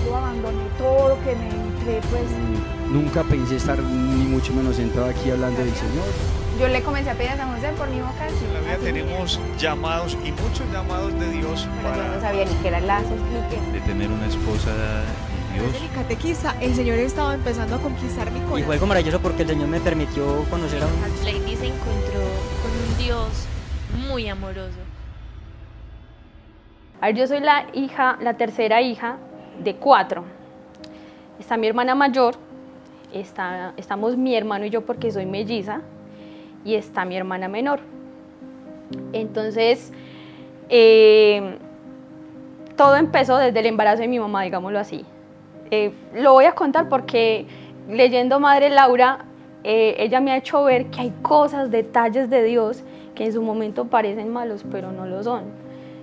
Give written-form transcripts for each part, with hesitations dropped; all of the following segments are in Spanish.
yo abandoné todo, que me entré pues... Nunca pensé estar ni mucho menos sentado aquí hablando del Señor. Yo le comencé a pedir a San José por mi vocación. En la vida tenemos llamados y muchos llamados de Dios Pero yo no para... sabía ni qué era lazos, ni qué. De tener una esposa de Dios. Desde mi catequista, el Señor estaba empezando a conquistar mi corazón. Y fue algo maravilloso porque el Señor me permitió conocer a un... Lady se encontró con un Dios muy amoroso. A ver, yo soy la tercera hija de 4. Está mi hermana mayor, estamos mi hermano y yo porque soy melliza, y está mi hermana menor. Entonces, todo empezó desde el embarazo de mi mamá, digámoslo así. Lo voy a contar porque leyendo Madre Laura, ella me ha hecho ver que hay cosas, detalles de Dios que en su momento parecen malos, pero no lo son,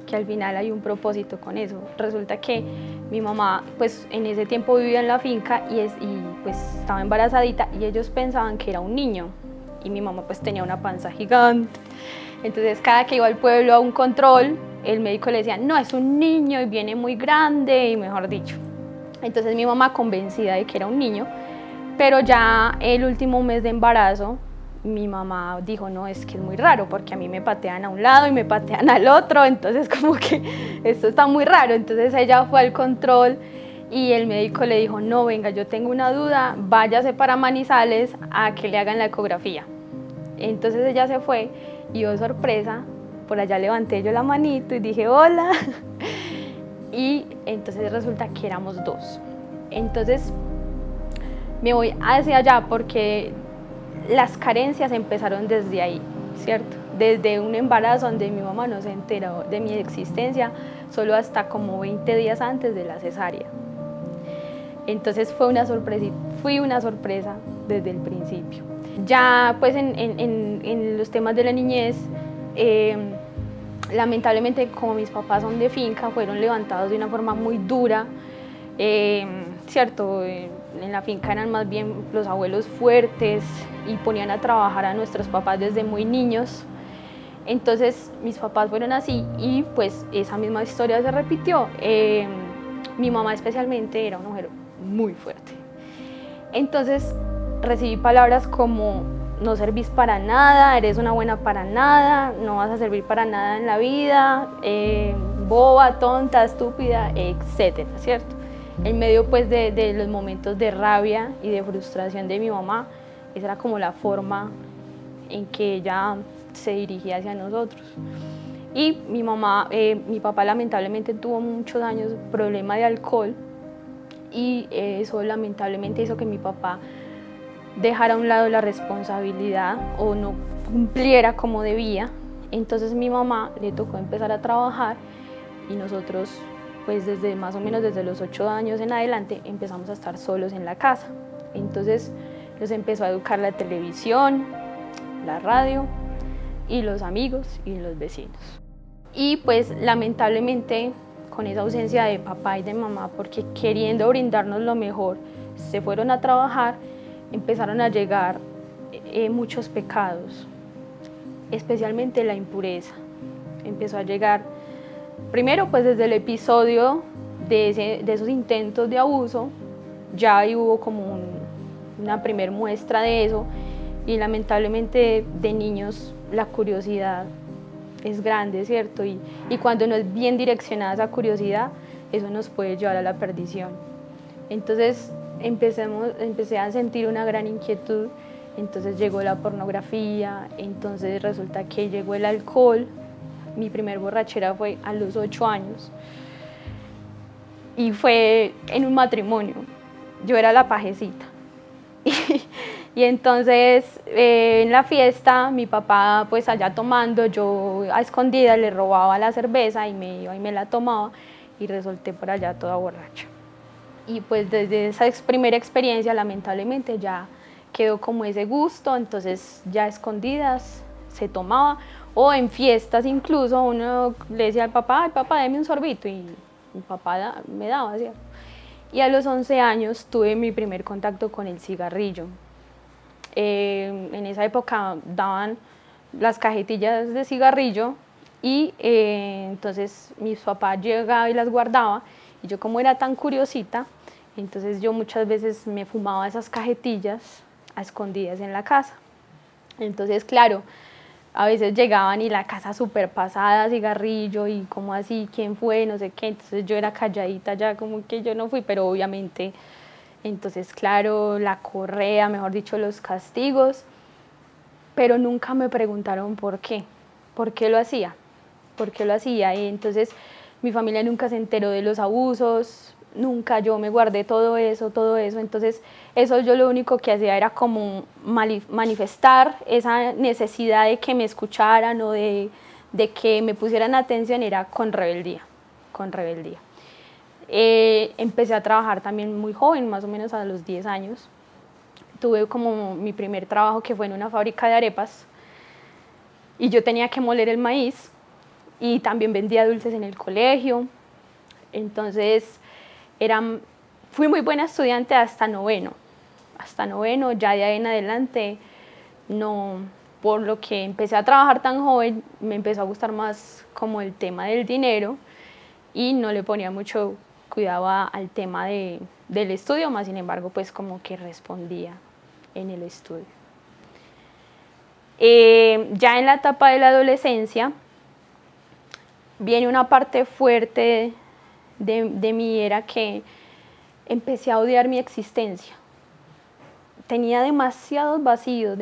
que al final hay un propósito con eso. Resulta que mi mamá, pues en ese tiempo vivía en la finca y pues estaba embarazadita y ellos pensaban que era un niño y mi mamá pues tenía una panza gigante. Entonces cada que iba al pueblo a un control, el médico le decía, no, es un niño y viene muy grande y mejor dicho. Entonces mi mamá convencida de que era un niño, pero ya el último mes de embarazo, mi mamá dijo, no, es que es muy raro porque a mí me patean a un lado y me patean al otro, entonces como que esto está muy raro. Entonces ella fue al control y el médico le dijo, no, venga, yo tengo una duda, váyase para Manizales a que le hagan la ecografía. Entonces ella se fue y, oh sorpresa, por allá levanté yo la manito y dije, hola. Y entonces resulta que éramos 2. Entonces me voy hacia allá porque las carencias empezaron desde ahí, ¿cierto? Desde un embarazo donde mi mamá no se enteró de mi existencia, solo hasta como 20 días antes de la cesárea. Entonces fui una sorpresa desde el principio. Ya pues en los temas de la niñez, lamentablemente como mis papás son de finca, fueron levantados de una forma muy dura, ¿cierto? En la finca eran más bien los abuelos fuertes y ponían a trabajar a nuestros papás desde muy niños. Entonces mis papás fueron así y pues esa misma historia se repitió. Mi mamá especialmente era una mujer muy fuerte. Entonces recibí palabras como no servís para nada, eres una buena para nada, no vas a servir para nada en la vida, boba, tonta, estúpida, etcétera, ¿cierto? En medio pues de los momentos de rabia y de frustración de mi mamá, esa era como la forma en que ella se dirigía hacia nosotros. Y mi papá lamentablemente tuvo muchos años problema de alcohol y eso lamentablemente hizo que mi papá dejara a un lado la responsabilidad o no cumpliera como debía. Entonces mi mamá le tocó empezar a trabajar y nosotros pues más o menos desde los 8 años en adelante empezamos a estar solos en la casa. Entonces nos empezó a educar la televisión, la radio y los amigos y los vecinos. Y pues lamentablemente con esa ausencia de papá y de mamá, porque queriendo brindarnos lo mejor, se fueron a trabajar, empezaron a llegar muchos pecados, especialmente la impureza. Empezó a llegar primero pues desde el episodio de esos intentos de abuso, ya ahí hubo como una primer muestra de eso y lamentablemente de niños la curiosidad es grande, ¿cierto? Y cuando no es bien direccionada esa curiosidad, eso nos puede llevar a la perdición. Entonces empecé a sentir una gran inquietud, entonces llegó la pornografía, entonces resulta que llegó el alcohol. Mi primer borrachera fue a los 8 años y fue en un matrimonio. Yo era la pajecita. Y entonces en la fiesta mi papá pues allá tomando, yo a escondidas le robaba la cerveza y me iba y me la tomaba y resulté por allá toda borracha. Y pues desde esa primera experiencia lamentablemente ya quedó como ese gusto, entonces ya a escondidas se tomaba o en fiestas incluso uno le decía al papá, ay papá deme un sorbito y mi papá me daba, ¿cierto? Y a los 11 años tuve mi primer contacto con el cigarrillo. En esa época daban las cajetillas de cigarrillo y entonces mis papás llegaban y las guardaba Y yo como era tan curiosita, entonces yo muchas veces me fumaba esas cajetillas a escondidas en la casa. Entonces, claro, a veces llegaban y la casa súper pasada, cigarrillo y como así, ¿quién fue? No sé qué. Entonces yo era calladita ya, como que yo no fui, pero obviamente, entonces claro, la correa, mejor dicho, los castigos, pero nunca me preguntaron por qué lo hacía, por qué lo hacía. Y entonces mi familia nunca se enteró de los abusos, nunca, yo me guardé todo eso, entonces eso yo lo único que hacía era como manifestar esa necesidad de que me escucharan o de que me pusieran atención, era con rebeldía, con rebeldía. Empecé a trabajar también muy joven, más o menos a los 10 años, tuve como mi primer trabajo que fue en una fábrica de arepas y yo tenía que moler el maíz y también vendía dulces en el colegio, entonces fui muy buena estudiante hasta noveno, ya de ahí en adelante, no, por lo que empecé a trabajar tan joven, me empezó a gustar más como el tema del dinero y no le ponía mucho cuidado al tema del estudio, más sin embargo, pues como que respondía en el estudio. Ya en la etapa de la adolescencia, viene una parte fuerte de mí, era que empecé a odiar mi existencia. Tenía demasiados vacíos,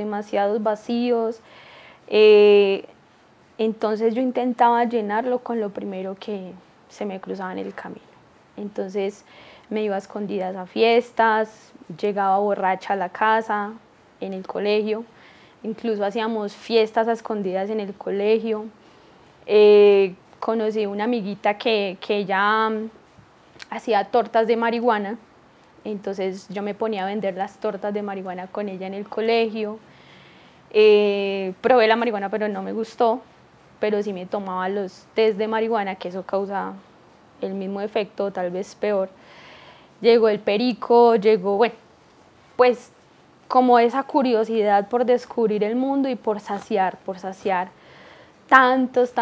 entonces yo intentaba llenarlo con lo primero que se me cruzaba en el camino. Entonces me iba a escondidas a fiestas, llegaba borracha a la casa, en el colegio, incluso hacíamos fiestas a escondidas en el colegio. Conocí una amiguita que ella hacía tortas de marihuana, entonces yo me ponía a vender las tortas de marihuana con ella en el colegio. Probé la marihuana pero no me gustó, pero sí me tomaba los test de marihuana, que eso causa el mismo efecto, tal vez peor. Llegó el perico, bueno, pues como esa curiosidad por descubrir el mundo y por saciar tantos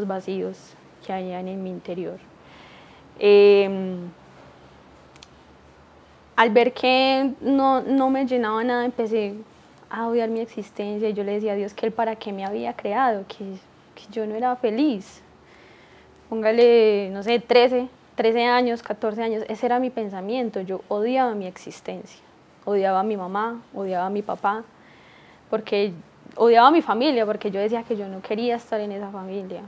vacíos que habían en mi interior. Al ver que no me llenaba nada, empecé a odiar mi existencia y yo le decía a Dios que Él para qué me había creado, que yo no era feliz. Póngale, no sé, 13 años, 14 años, ese era mi pensamiento, yo odiaba mi existencia, odiaba a mi mamá, odiaba a mi papá, porque odiaba a mi familia, porque yo decía que yo no quería estar en esa familia,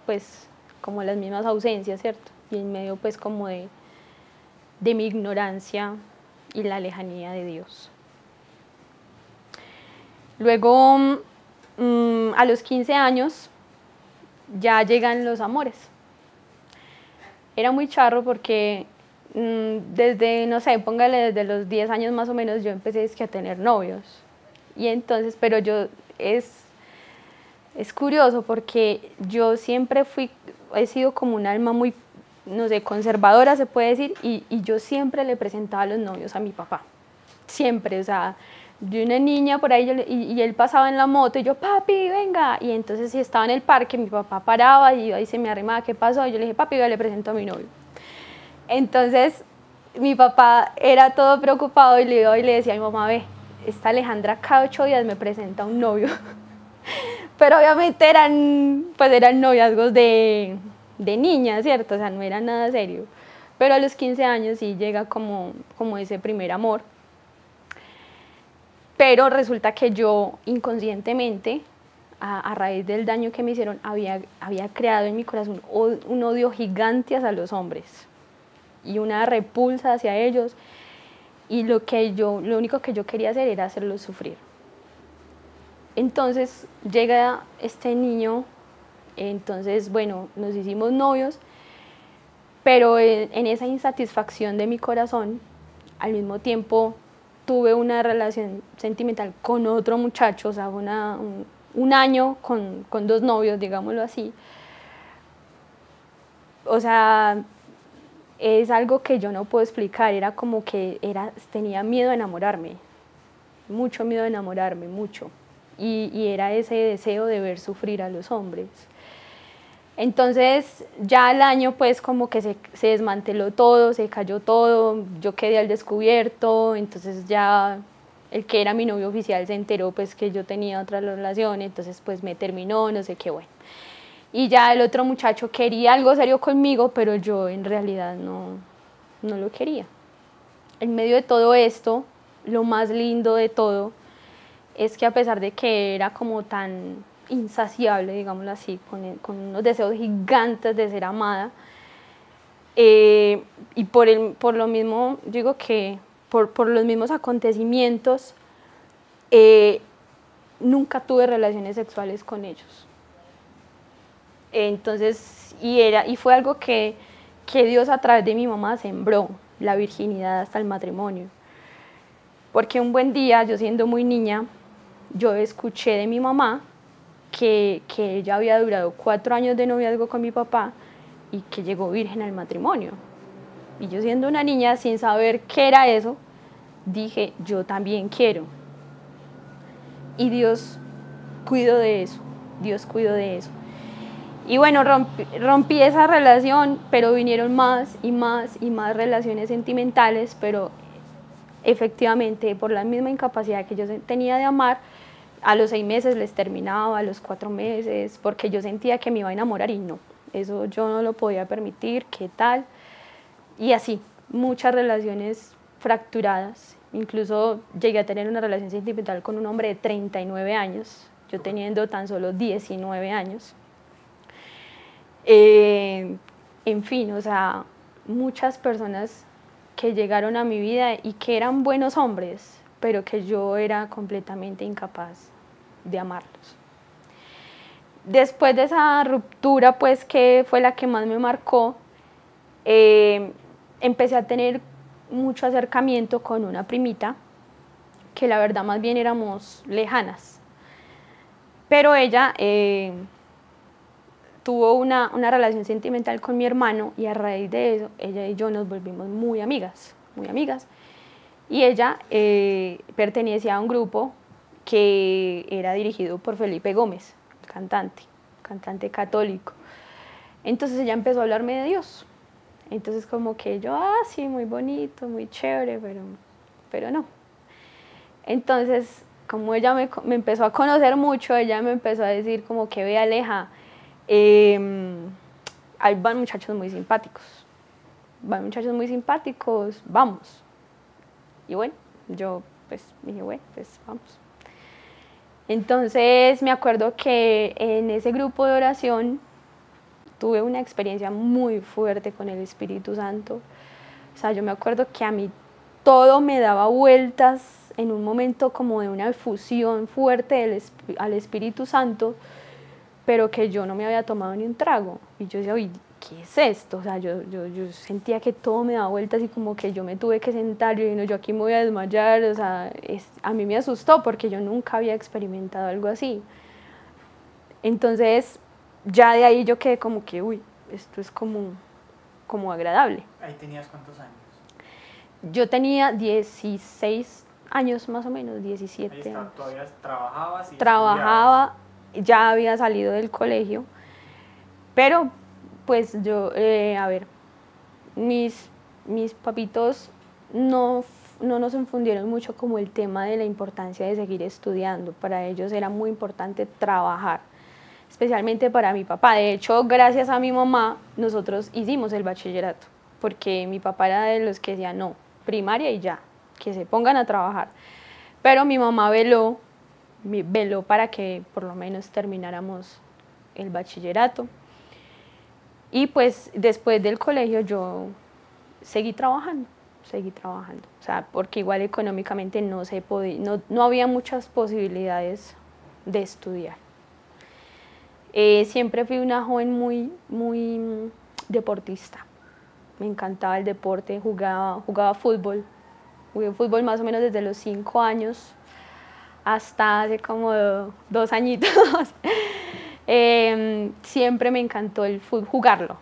pues como las mismas ausencias, ¿cierto? Y en medio pues como de mi ignorancia y la lejanía de Dios. Luego, a los 15 años, ya llegan los amores. Era muy charro porque desde, no sé, póngale desde los 10 años más o menos, yo empecé a tener novios. Y entonces, pero es curioso porque yo siempre he sido como un alma muy, no sé, conservadora se puede decir, y yo siempre le presentaba a los novios a mi papá. Siempre, o sea, de una niña por ahí, y él pasaba en la moto y yo, papi, venga. Y entonces si estaba en el parque, mi papá paraba y ahí se me arrimaba, ¿qué pasó? Y yo le dije, papi, le presento a mi novio. Entonces mi papá era todo preocupado y le decía a mi mamá, ve, esta Alejandra cada 8 días me presenta a un novio. Pero obviamente eran noviazgos de niña, ¿cierto? O sea, no era nada serio. Pero a los 15 años sí llega como ese primer amor. Pero resulta que yo inconscientemente, a raíz del daño que me hicieron, había creado en mi corazón un odio gigante hacia los hombres y una repulsa hacia ellos, y lo único que yo quería hacer era hacerlos sufrir. Entonces llega este niño, entonces bueno, nos hicimos novios, pero en esa insatisfacción de mi corazón, al mismo tiempo tuve una relación sentimental con otro muchacho, o sea, un año con 2 novios, digámoslo así. O sea, es algo que yo no puedo explicar, era como que tenía miedo de enamorarme, mucho miedo de enamorarme, mucho. Y era ese deseo de ver sufrir a los hombres. Entonces ya al año pues como que se desmanteló todo, se cayó todo, yo quedé al descubierto, entonces ya el que era mi novio oficial se enteró pues que yo tenía otra relación, entonces pues me terminó, no sé qué, bueno. Y ya el otro muchacho quería algo serio conmigo, pero yo en realidad no lo quería. En medio de todo esto, lo más lindo de todo es que a pesar de que era como tan insaciable, digámoslo así, con unos deseos gigantes de ser amada, y por lo mismo, digo que por los mismos acontecimientos, nunca tuve relaciones sexuales con ellos. Entonces, y fue algo que Dios a través de mi mamá sembró, la virginidad hasta el matrimonio. Porque un buen día, yo siendo muy niña, yo escuché de mi mamá que ella había durado 4 años de noviazgo con mi papá y que llegó virgen al matrimonio. Y yo siendo una niña, sin saber qué era eso, dije, yo también quiero. Y Dios cuidó de eso, Dios cuidó de eso. Y bueno, rompí esa relación, pero vinieron más y más y más relaciones sentimentales, pero efectivamente por la misma incapacidad que yo tenía de amar, a los 6 meses les terminaba, a los 4 meses, porque yo sentía que me iba a enamorar y no, eso yo no lo podía permitir, ¿qué tal? Y así, muchas relaciones fracturadas, incluso llegué a tener una relación sentimental con un hombre de 39 años, yo teniendo tan solo 19 años. En fin, o sea, muchas personas que llegaron a mi vida y que eran buenos hombres, pero que yo era completamente incapaz de amarlos. Después de esa ruptura, pues que fue la que más me marcó, empecé a tener mucho acercamiento con una primita, que la verdad más bien éramos lejanas, pero ella tuvo una relación sentimental con mi hermano y a raíz de eso, ella y yo nos volvimos muy amigas, muy amigas. Y ella pertenecía a un grupo que era dirigido por Felipe Gómez, el cantante católico. Entonces ella empezó a hablarme de Dios. Entonces como que yo, sí, muy bonito, muy chévere, pero no. Entonces, como ella me empezó a conocer mucho, ella me empezó a decir como que ve, Aleja, ahí van muchachos muy simpáticos, vamos. Y bueno, yo pues dije, bueno, pues vamos. Entonces me acuerdo que en ese grupo de oración tuve una experiencia muy fuerte con el Espíritu Santo. O sea, yo me acuerdo que a mí todo me daba vueltas en un momento como de una efusión fuerte al Espíritu Santo, pero que yo no me había tomado ni un trago. Y yo decía, uy, ¿qué es esto? O sea, yo sentía que todo me daba vueltas y como que yo me tuve que sentar, yo aquí me voy a desmayar, o sea, a mí me asustó porque yo nunca había experimentado algo así. Entonces, ya de ahí yo quedé como que, uy, esto es como agradable. ¿Ahí tenías cuántos años? Yo tenía 16 años más o menos, 17 Ahí está, años. ¿todavía trabajabas? Trabajaba, ya había salido del colegio, pero pues yo, a ver, mis papitos no nos infundieron mucho como el tema de la importancia de seguir estudiando. Para ellos era muy importante trabajar, especialmente para mi papá. De hecho, gracias a mi mamá, nosotros hicimos el bachillerato, porque mi papá era de los que decía, no, primaria y ya, que se pongan a trabajar. Pero mi mamá veló para que por lo menos termináramos el bachillerato. Y pues después del colegio yo seguí trabajando. O sea, porque igual económicamente no había muchas posibilidades de estudiar. Siempre fui una joven muy deportista. Me encantaba el deporte, jugaba fútbol. Jugué fútbol más o menos desde los 5 años hasta hace como 2 añitos. Siempre me encantó el fútbol,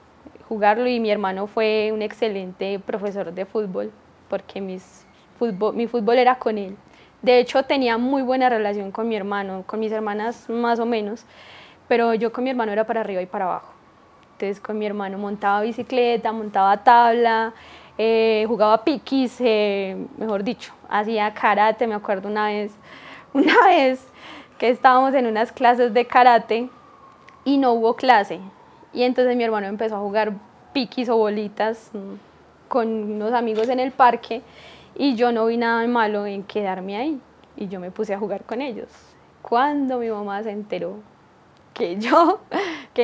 jugarlo, y mi hermano fue un excelente profesor de fútbol porque mi fútbol era con él. De hecho, tenía muy buena relación con mi hermano, con mis hermanas más o menos, pero yo con mi hermano era para arriba y para abajo. Entonces con mi hermano montaba bicicleta, montaba tabla, jugaba piquis, mejor dicho, hacía karate. Me acuerdo una vez que estábamos en unas clases de karate y no hubo clase. Y entonces mi hermano empezó a jugar piquis o bolitas con unos amigos en el parque y yo no vi nada malo en quedarme ahí y yo me puse a jugar con ellos. Cuando mi mamá se enteró que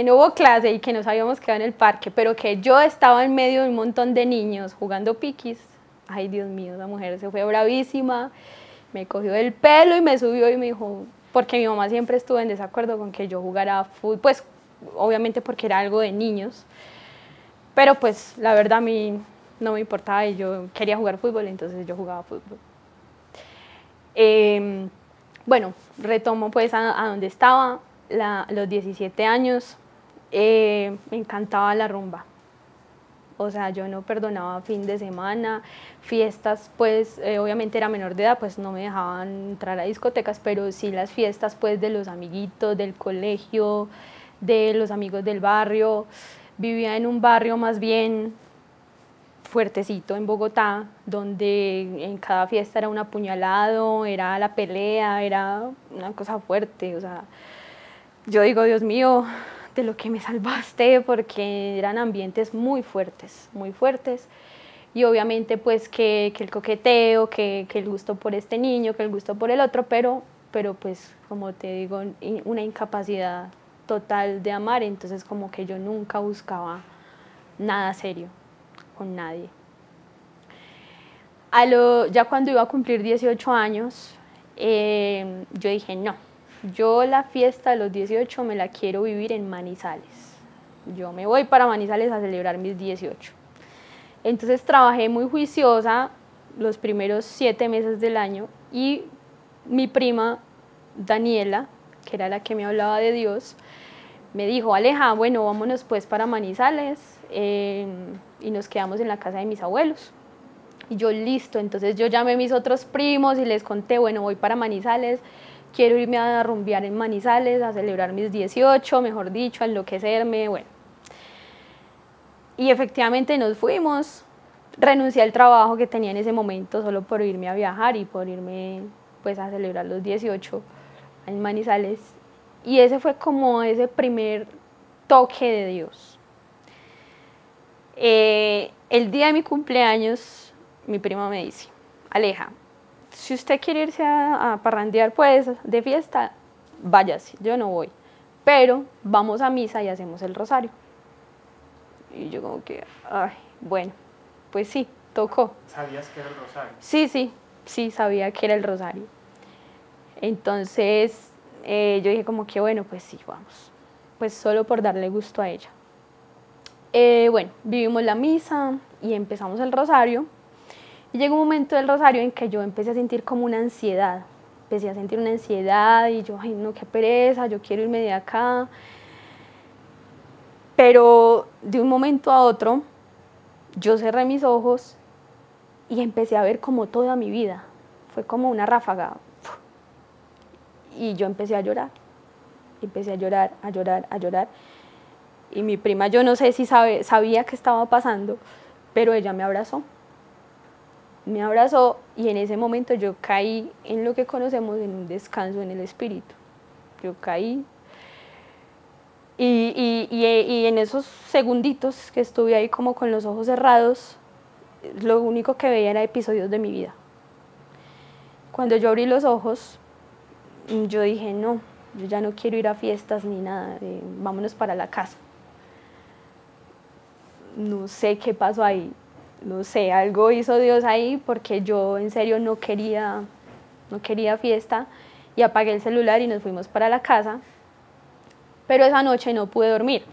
no hubo clase y que nos habíamos quedado en el parque, pero que yo estaba en medio de un montón de niños jugando piquis, ay Dios mío, esa mujer se fue bravísima, me cogió del pelo y me subió y me dijo, porque mi mamá siempre estuvo en desacuerdo con que yo jugara fútbol, pues obviamente porque era algo de niños, pero pues la verdad a mí no me importaba y yo quería jugar fútbol, entonces yo jugaba fútbol. Bueno, retomo pues a donde estaba, los 17 años, me encantaba la rumba. O sea, yo no perdonaba fin de semana, fiestas, pues obviamente era menor de edad, pues no me dejaban entrar a discotecas, pero sí las fiestas pues de los amiguitos, del colegio, de los amigos del barrio. Vivía en un barrio más bien fuertecito en Bogotá, donde en cada fiesta era un apuñalado, era la pelea, era una cosa fuerte. O sea, yo digo, Dios mío, de lo que me salvaste, porque eran ambientes muy fuertes, y obviamente pues que el coqueteo, que el gusto por este niño, que el gusto por el otro, pero pues como te digo, una incapacidad total de amar, entonces como que yo nunca buscaba nada serio con nadie. Ya cuando iba a cumplir 18 años, yo dije no, yo la fiesta de los 18 me la quiero vivir en Manizales. Yo me voy para Manizales a celebrar mis 18. Entonces trabajé muy juiciosa los primeros 7 meses del año y mi prima Daniela, que era la que me hablaba de Dios, me dijo, Aleja, bueno, vámonos pues para Manizales y nos quedamos en la casa de mis abuelos. Y yo, listo, entonces yo llamé a mis otros primos y les conté, bueno, voy para Manizales, quiero irme a rumbear en Manizales, a celebrar mis 18, mejor dicho, a enloquecerme, bueno. Y efectivamente nos fuimos, renuncié al trabajo que tenía en ese momento solo por irme a viajar y por irme pues a celebrar los 18 en Manizales. Y ese fue como ese primer toque de Dios. El día de mi cumpleaños, mi prima me dice, Aleja, si usted quiere irse a parrandear pues de fiesta, váyase, yo no voy, pero vamos a misa y hacemos el rosario. Y yo como que, ay, bueno, pues sí, tocó. ¿Sabías que era el rosario? Sí, sabía que era el rosario. Entonces yo dije como que bueno, pues sí, vamos, pues solo por darle gusto a ella. Bueno, vivimos la misa y empezamos el rosario. Y llegó un momento del rosario en que yo empecé a sentir como una ansiedad. Empecé a sentir una ansiedad y yo, ay no, qué pereza, yo quiero irme de acá. Pero de un momento a otro, yo cerré mis ojos y empecé a ver como toda mi vida. Fue como una ráfaga. Y yo empecé a llorar. Empecé a llorar, a llorar, a llorar. Y mi prima, yo no sé si sabía qué estaba pasando, pero ella me abrazó. Me abrazó y en ese momento yo caí en lo que conocemos en un descanso en el espíritu. Yo caí y en esos segunditos que estuve ahí como con los ojos cerrados, lo único que veía era episodios de mi vida. Cuando yo abrí los ojos, yo dije no, yo ya no quiero ir a fiestas ni nada, vámonos para la casa. No sé qué pasó ahí. No sé, algo hizo Dios ahí porque yo en serio no quería fiesta y apagué el celular y nos fuimos para la casa. Pero esa noche no pude dormir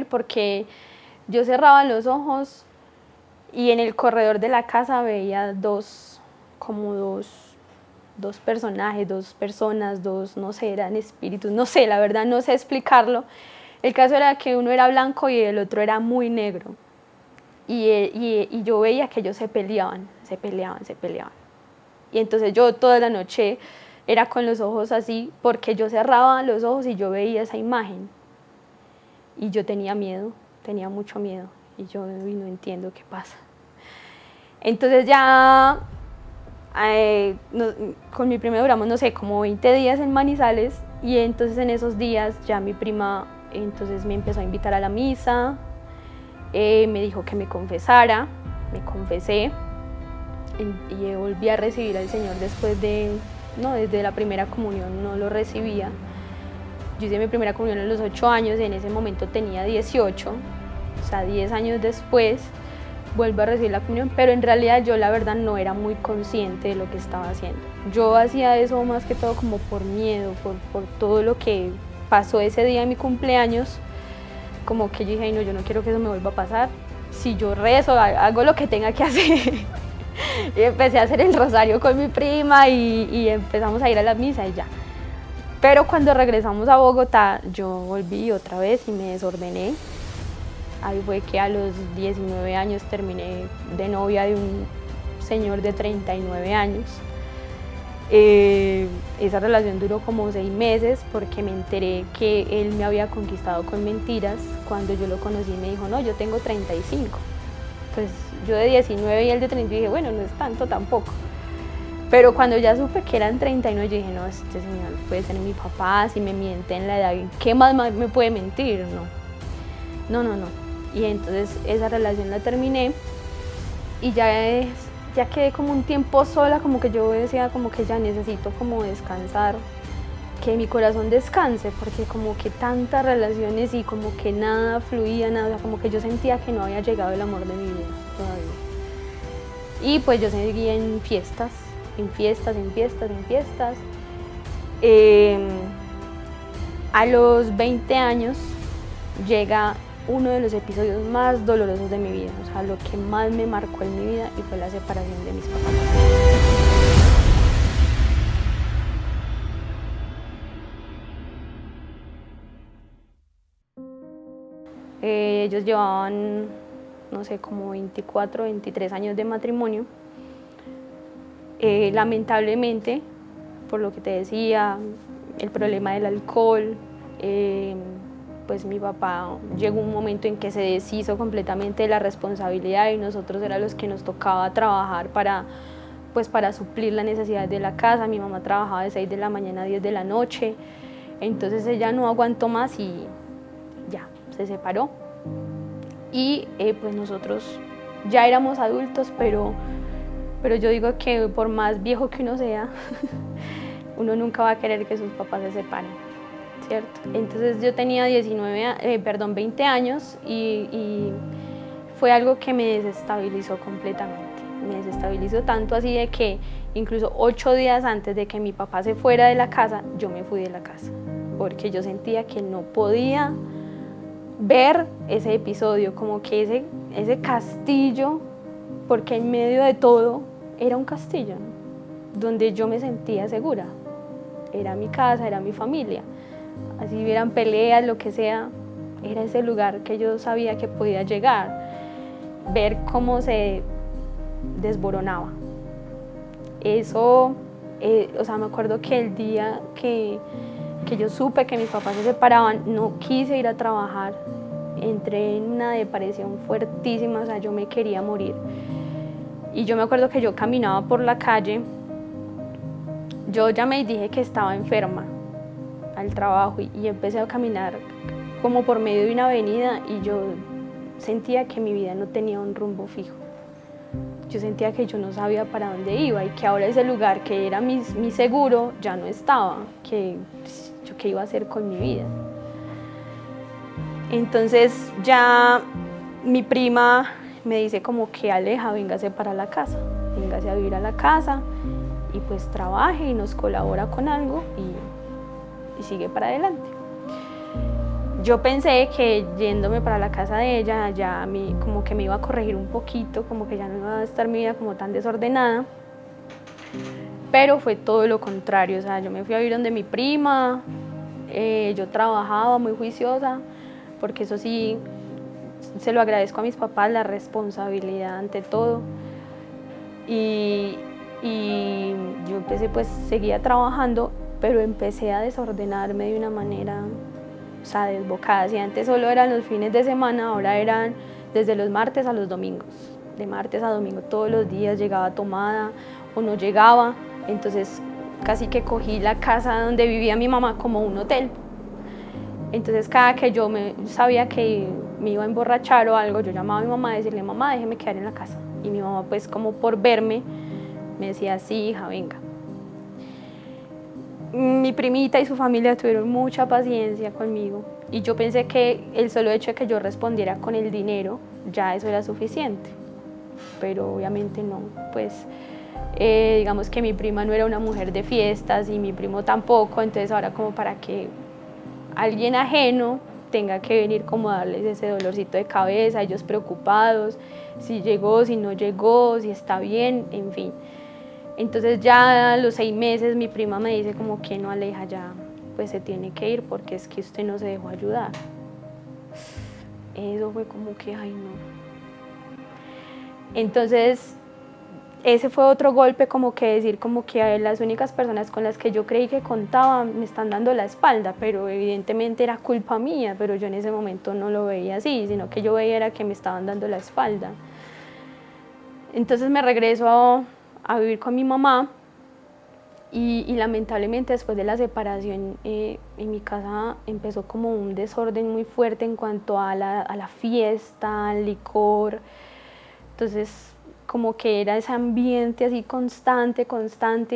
porque yo cerraba los ojos y en el corredor de la casa veía dos personajes, dos personas, no sé, eran espíritus, no sé, la verdad no sé explicarlo. El caso era que uno era blanco y el otro era muy negro. Y yo veía que ellos se peleaban. Y entonces yo toda la noche era con los ojos así, porque yo cerraba los ojos y yo veía esa imagen. y yo tenía miedo, tenía mucho miedo, y yo no entiendo qué pasa. Entonces ya con mi prima duramos, no sé, como 20 días en Manizales, y entonces en esos días ya mi prima entonces me empezó a invitar a la misa, me dijo que me confesara, me confesé y volví a recibir al Señor después desde la primera comunión no lo recibía. Yo hice mi primera comunión a los 8 años y en ese momento tenía 18, o sea, 10 años después vuelvo a recibir la comunión, pero en realidad yo la verdad no era muy consciente de lo que estaba haciendo. Yo hacía eso más que todo como por miedo, por todo lo que pasó ese día de mi cumpleaños, como que yo dije, ay no, yo no quiero que eso me vuelva a pasar. Si yo rezo, hago lo que tenga que hacer. Y empecé a hacer el rosario con mi prima y empezamos a ir a la misa y ya. Pero cuando regresamos a Bogotá, yo volví otra vez y me desordené. Ahí fue que a los 19 años terminé de novia de un señor de 39 años. Esa relación duró como 6 meses porque me enteré que él me había conquistado con mentiras. Cuando yo lo conocí me dijo, no, yo tengo 35. Pues yo de 19 y él de 30 dije, bueno, no es tanto tampoco. Pero cuando ya supe que eran 39, yo dije, no, este señor puede ser mi papá, si me miente en la edad, ¿qué más me puede mentir? No. Y entonces esa relación la terminé y ya quedé como un tiempo sola, como que yo decía como que ya necesito como descansar, que mi corazón descanse, porque como que tantas relaciones y como que nada fluía, nada, como que yo sentía que no había llegado el amor de mi vida todavía. Y pues yo seguí en fiestas. A los 20 años llega uno de los episodios más dolorosos de mi vida, o sea, lo que más me marcó en mi vida y fue la separación de mis papás. Ellos llevaban, no sé, como 24, 23 años de matrimonio. Lamentablemente, por lo que te decía, el problema del alcohol, pues mi papá llegó un momento en que se deshizo completamente de la responsabilidad y nosotros era los que nos tocaba trabajar para suplir las necesidades de la casa. Mi mamá trabajaba de 6 de la mañana a 10 de la noche, entonces ella no aguantó más y ya, se separó. Y pues nosotros ya éramos adultos, pero yo digo que por más viejo que uno sea, uno nunca va a querer que sus papás se separen, ¿cierto? Entonces yo tenía 20 años y fue algo que me desestabilizó completamente. Me desestabilizó tanto así de que incluso 8 días antes de que mi papá se fuera de la casa, yo me fui de la casa, porque yo sentía que no podía ver ese episodio, como que ese castillo, porque en medio de todo era un castillo, ¿no? Donde yo me sentía segura, era mi casa, era mi familia, así hubieran peleas, lo que sea, era ese lugar que yo sabía que podía llegar, ver cómo se desboronaba. Eso, o sea, me acuerdo que el día que yo supe que mis papás se separaban, no quise ir a trabajar, entré en una depresión fuertísima, o sea, yo me quería morir. Y yo me acuerdo que yo caminaba por la calle, yo llamé y dije que estaba enferma al trabajo y empecé a caminar como por medio de una avenida y yo sentía que mi vida no tenía un rumbo fijo. Yo sentía que yo no sabía para dónde iba y que ahora ese lugar que era mi seguro ya no estaba, que yo qué iba a hacer con mi vida. Entonces ya mi prima me dice como que Aleja, véngase para la casa, véngase a vivir a la casa y pues trabaje y nos colabora con algo y sigue para adelante. Yo pensé que yéndome para la casa de ella ya como que me iba a corregir un poquito, como que ya no iba a estar mi vida como tan desordenada, pero fue todo lo contrario. O sea, yo me fui a vivir donde mi prima, yo trabajaba muy juiciosa, porque eso sí, se lo agradezco a mis papás, la responsabilidad ante todo. Y yo empecé, pues seguía trabajando, pero empecé a desordenarme de una manera o sea, desbocada. Si antes solo eran los fines de semana, ahora eran desde los martes a los domingos. De martes a domingo todos los días llegaba tomada o no llegaba, entonces casi que cogí la casa donde vivía mi mamá como un hotel. Entonces cada que yo sabía que me iba a emborrachar o algo, yo llamaba a mi mamá a decirle, mamá, déjeme quedar en la casa. Y mi mamá, pues como por verme, me decía, sí, hija, venga. Mi primita y su familia tuvieron mucha paciencia conmigo y yo pensé que el solo hecho de que yo respondiera con el dinero, ya eso era suficiente, pero obviamente no. Pues digamos que mi prima no era una mujer de fiestas y mi primo tampoco, entonces ahora como para que alguien ajeno tenga que venir como a darles ese dolorcito de cabeza, ellos preocupados, si llegó, si no llegó, si está bien, en fin. Entonces ya a los 6 meses mi prima me dice como que no, Aleja, ya pues se tiene que ir porque es que usted no se dejó ayudar. Eso fue como que, ay no. Entonces ese fue otro golpe, como que decir como que las únicas personas con las que yo creí que contaba me están dando la espalda, pero evidentemente era culpa mía, pero yo en ese momento no lo veía así, sino que yo veía era que me estaban dando la espalda. Entonces me regreso a vivir con mi mamá y lamentablemente después de la separación en mi casa empezó como un desorden muy fuerte en cuanto a la fiesta, al licor. Entonces como que era ese ambiente así constante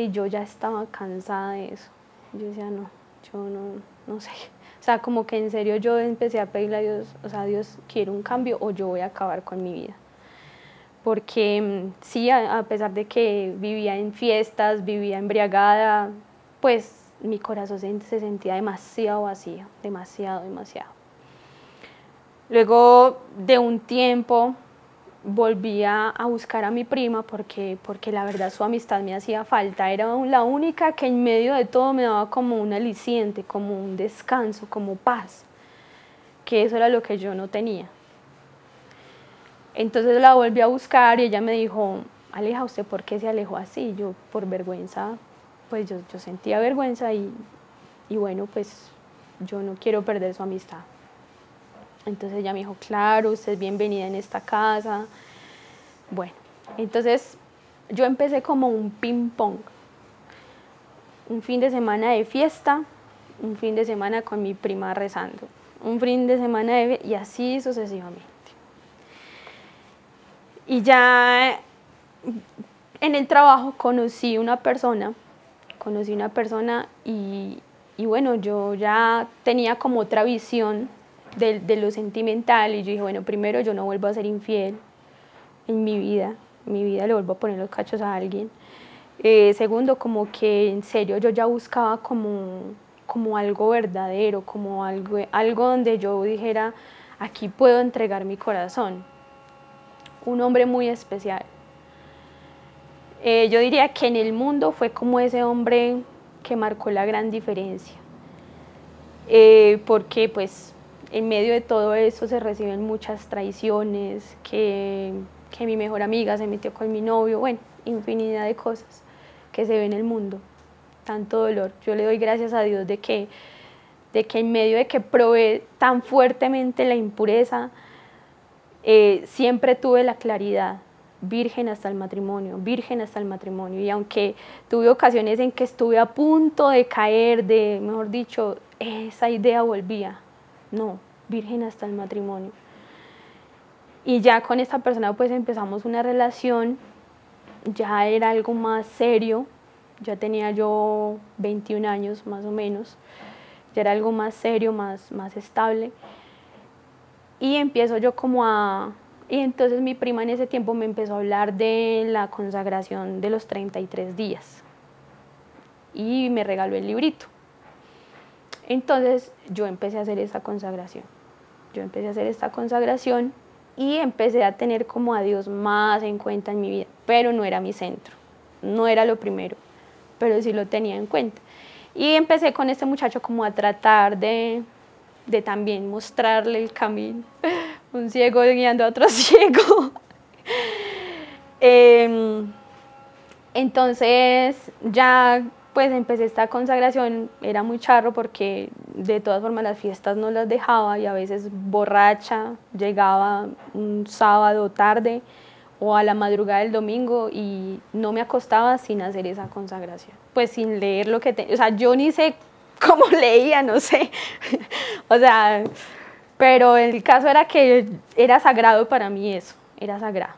y yo ya estaba cansada de eso. Yo decía, no, yo no sé. O sea, como que en serio yo empecé a pedirle a Dios, o sea, Dios, quiero un cambio o yo voy a acabar con mi vida. Porque sí, a pesar de que vivía en fiestas, vivía embriagada, pues mi corazón se sentía demasiado vacío, demasiado. Luego de un tiempo volví a buscar a mi prima porque la verdad su amistad me hacía falta, era la única que en medio de todo me daba como un aliciente, como un descanso, como paz, que eso era lo que yo no tenía. Entonces la volví a buscar y ella me dijo, Aleja, ¿usted por qué se alejó así? Yo por vergüenza, pues yo sentía vergüenza y bueno, pues yo no quiero perder su amistad. Entonces ella me dijo, claro, usted es bienvenida en esta casa. Bueno, entonces yo empecé como un ping pong. Un fin de semana de fiesta, un fin de semana con mi prima rezando, un fin de semana y así sucesivamente. Y ya en el trabajo conocí una persona y bueno, yo ya tenía como otra visión de lo sentimental y yo dije, bueno, primero yo no vuelvo a ser infiel en mi vida le vuelvo a poner los cachos a alguien. Segundo, como que en serio yo ya buscaba como algo verdadero, como algo donde yo dijera, aquí puedo entregar mi corazón. Un hombre muy especial. Yo diría que en el mundo fue como ese hombre que marcó la gran diferencia, porque pues en medio de todo eso se reciben muchas traiciones, que mi mejor amiga se metió con mi novio, bueno, infinidad de cosas que se ven en el mundo, tanto dolor. Yo le doy gracias a Dios de que en medio de que probé tan fuertemente la impureza, siempre tuve la claridad, virgen hasta el matrimonio, y aunque tuve ocasiones en que estuve a punto de caer, mejor dicho, esa idea volvía, no, virgen hasta el matrimonio. Y ya con esta persona pues empezamos una relación, ya era algo más serio, ya tenía yo 21 años más o menos, ya era algo más serio, más estable. Y empiezo yo y entonces mi prima en ese tiempo me empezó a hablar de la consagración de los 33 días y me regaló el librito. Entonces yo empecé a hacer esta consagración. Y empecé a tener como a Dios más en cuenta en mi vida, pero no era mi centro, no era lo primero, pero sí lo tenía en cuenta. Y empecé con este muchacho como a tratar de también mostrarle el camino, un ciego guiando a otro ciego. Entonces ya pues empecé esta consagración, era muy charro porque de todas formas las fiestas no las dejaba y a veces borracha llegaba un sábado tarde o a la madrugada del domingo y no me acostaba sin hacer esa consagración, pues sin leer lo que o sea, yo ni sé cómo leía, no sé, o sea, pero el caso era que era sagrado para mí eso, era sagrado.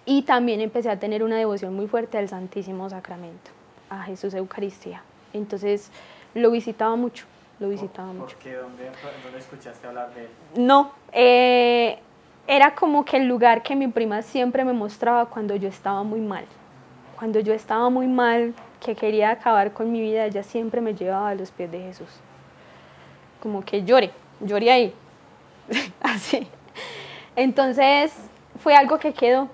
Y también empecé a tener una devoción muy fuerte al Santísimo Sacramento, a Jesús Eucaristía. Entonces lo visitaba mucho, lo visitaba mucho. ¿Por qué? ¿Dónde escuchaste hablar de él? No, era como que el lugar que mi prima siempre me mostraba cuando yo estaba muy mal. Cuando yo estaba muy mal, que quería acabar con mi vida, ella siempre me llevaba a los pies de Jesús. Como que lloré ahí, así. Entonces fue algo que quedó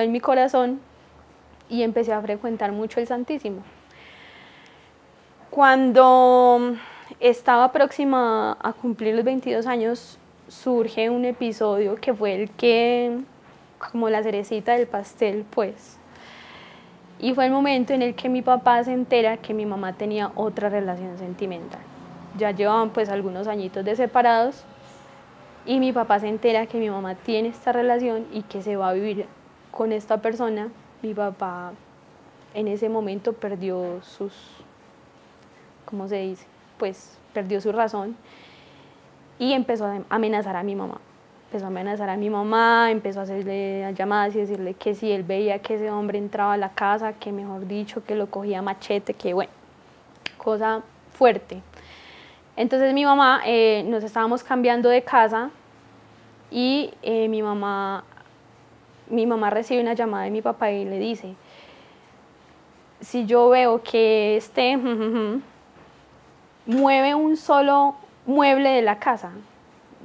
en mi corazón y empecé a frecuentar mucho el Santísimo. Cuando estaba próxima a cumplir los 22 años, surge un episodio que fue el que, como la cerecita del pastel, pues. Y fue el momento en el que mi papá se entera que mi mamá tenía otra relación sentimental. Ya llevaban pues algunos añitos de separados y mi papá se entera que mi mamá tiene esta relación y que se va a vivir con esta persona. Mi papá en ese momento perdió sus, ¿cómo se dice? Pues perdió su razón y empezó a amenazar a mi mamá. Empezó a amenazar a mi mamá, empezó a hacerle llamadas y decirle que si él veía que ese hombre entraba a la casa, que mejor dicho, que lo cogía machete, que bueno, cosa fuerte. Entonces mi mamá, nos estábamos cambiando de casa y mi mamá recibe una llamada de mi papá y le dice, si yo veo que mueve un solo mueble de la casa,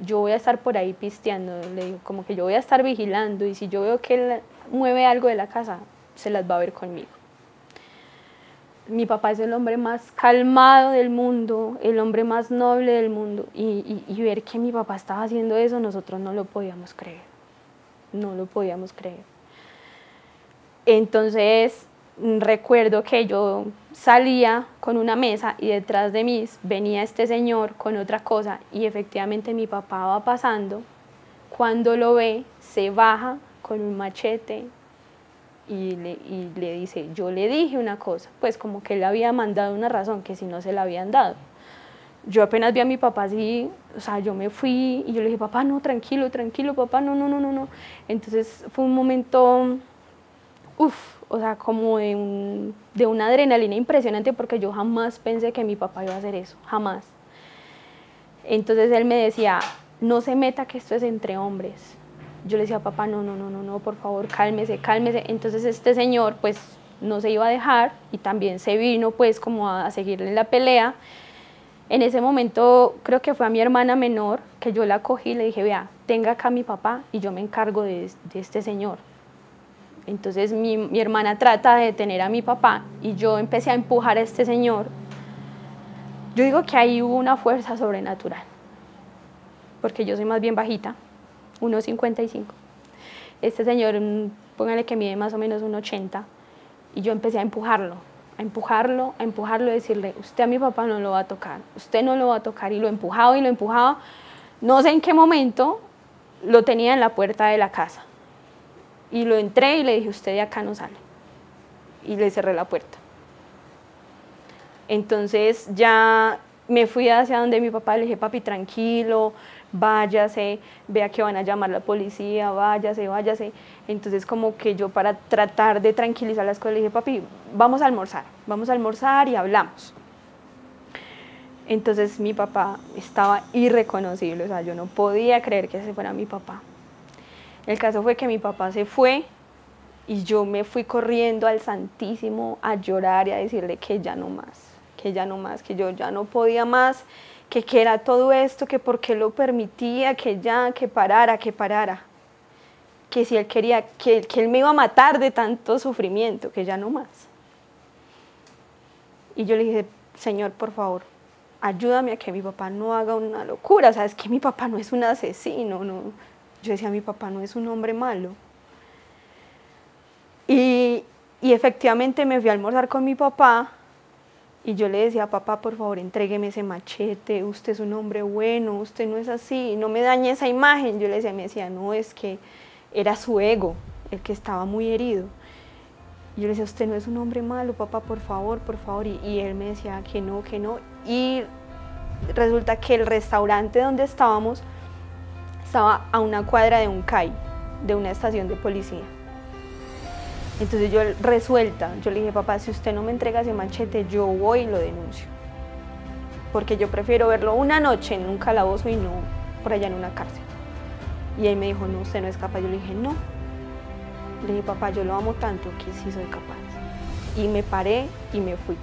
yo voy a estar por ahí pisteando, le digo, como que yo voy a estar vigilando y si yo veo que él mueve algo de la casa, se las va a ver conmigo. Mi papá es el hombre más calmado del mundo, el hombre más noble del mundo y ver que mi papá estaba haciendo eso, nosotros no lo podíamos creer, no lo podíamos creer. Entonces recuerdo que yo salía con una mesa y detrás de mí venía este señor con otra cosa y efectivamente mi papá va pasando, cuando lo ve se baja con un machete y le dice, yo le dije una cosa, pues como que le había mandado una razón que si no se la habían dado. Yo apenas vi a mi papá así, o sea, yo me fui y yo le dije, papá, no, tranquilo, tranquilo, papá, no. Entonces fue un momento, o sea, como de una adrenalina impresionante porque yo jamás pensé que mi papá iba a hacer eso, jamás. Entonces él me decía, no se meta que esto es entre hombres. Yo le decía, papá, no, por favor, cálmese. Entonces este señor pues no se iba a dejar y también se vino pues como a seguirle la pelea. En ese momento creo que fue a mi hermana menor que yo la cogí y le dije, vea, tenga acá a mi papá y yo me encargo de este señor. Entonces mi hermana trata de detener a mi papá y yo empecé a empujar a este señor. Yo digo que ahí hubo una fuerza sobrenatural, porque yo soy más bien bajita, 1,55. Este señor, póngale que mide más o menos 1,80 y yo empecé a empujarlo, decirle, usted a mi papá no lo va a tocar, usted no lo va a tocar, y lo empujaba. No sé en qué momento lo tenía en la puerta de la casa. Y lo entré y le dije, usted de acá no sale. Y le cerré la puerta. Entonces ya me fui hacia donde mi papá, le dije, papi, tranquilo, váyase, vea que van a llamar a la policía, váyase. Entonces como que yo para tratar de tranquilizar las cosas le dije, papi, vamos a almorzar y hablamos. Entonces mi papá estaba irreconocible, o sea, yo no podía creer que ese fuera mi papá. El caso fue que mi papá se fue y yo me fui corriendo al Santísimo a llorar y a decirle que ya no más, que yo ya no podía más, que era todo esto, que por qué lo permitía, que parara, que si él quería, que él me iba a matar de tanto sufrimiento, que ya no más. Y yo le dije, Señor, por favor, ayúdame a que mi papá no haga una locura, sabes que mi papá no es un asesino, no. Yo decía, mi papá no es un hombre malo. Y efectivamente me fui a almorzar con mi papá Y yo le decía, papá, por favor, entrégueme ese machete, usted es un hombre bueno, usted no es así, no me dañe esa imagen. Yo le decía, me decía, no, es que era su ego el que estaba muy herido. Y yo le decía, usted no es un hombre malo, papá, por favor, por favor. Y él me decía que no, que no. Y resulta que el restaurante donde estábamos estaba a una cuadra de un CAI, de una estación de policía. Entonces yo resuelta, yo le dije, papá, si usted no me entrega ese machete, yo voy y lo denuncio. Porque yo prefiero verlo una noche en un calabozo y no por allá en una cárcel. Y él me dijo, no, usted no es capaz. Yo le dije, no. Le dije, papá, yo lo amo tanto que sí soy capaz. Y me paré y me fui.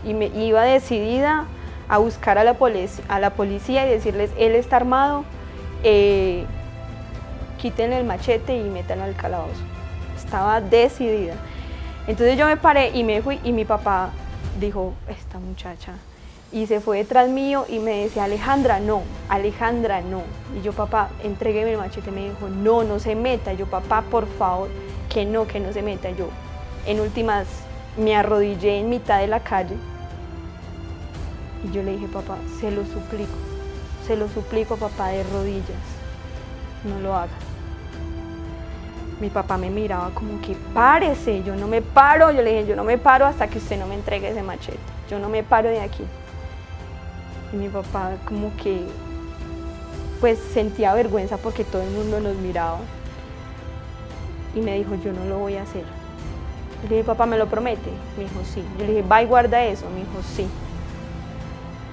Y me iba decidida a buscar a la policía y decirles, él está armado, quítenle el machete y métanlo al calabozo. Estaba decidida. Entonces yo me paré y me fui y mi papá dijo, esta muchacha, y se fue detrás mío y me decía, Alejandra, no, Alejandra, no. Y yo, papá, entrégueme el machete. Me dijo, no, no se meta. Yo, papá, por favor, que no se meta. Yo, en últimas, me arrodillé en mitad de la calle y yo le dije, papá, se lo suplico, papá, de rodillas, no lo haga. Mi papá me miraba como que párese, yo no me paro. Yo le dije, yo no me paro hasta que usted no me entregue ese machete, yo no me paro de aquí. Y mi papá como que pues sentía vergüenza porque todo el mundo nos miraba y me dijo, yo no lo voy a hacer. Yo le dije, papá, ¿me lo promete? Me dijo, sí. Yo le dije, va y guarda eso. Me dijo, sí.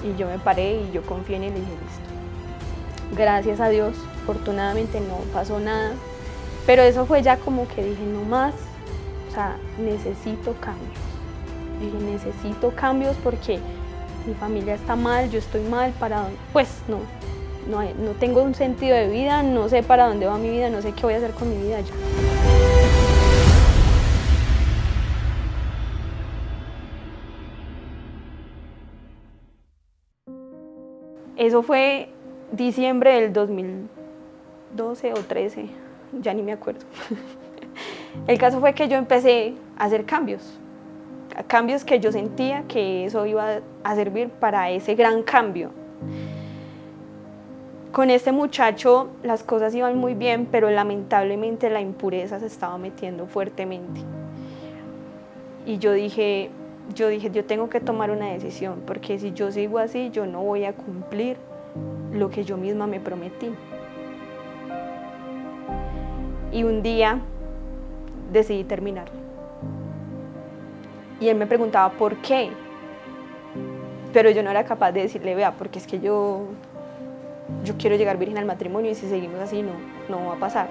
Y yo me paré y yo confié en él y le dije, listo. Gracias a Dios, afortunadamente no pasó nada. Pero eso fue ya como que dije, no más, o sea, necesito cambios. Dije, necesito cambios porque mi familia está mal, yo estoy mal, para dónde, pues no tengo un sentido de vida, no sé para dónde va mi vida, no sé qué voy a hacer con mi vida ya. Eso fue diciembre del 2012 o 13, ya ni me acuerdo. El caso fue que yo empecé a hacer cambios que yo sentía que eso iba a servir para ese gran cambio. Con este muchacho las cosas iban muy bien, pero lamentablemente la impureza se estaba metiendo fuertemente. Y yo dije, yo tengo que tomar una decisión, porque si yo sigo así, yo no voy a cumplir lo que yo misma me prometí. Y un día decidí terminarlo. Y él me preguntaba por qué, pero yo no era capaz de decirle, vea, porque es que yo quiero llegar virgen al matrimonio y si seguimos así no va a pasar.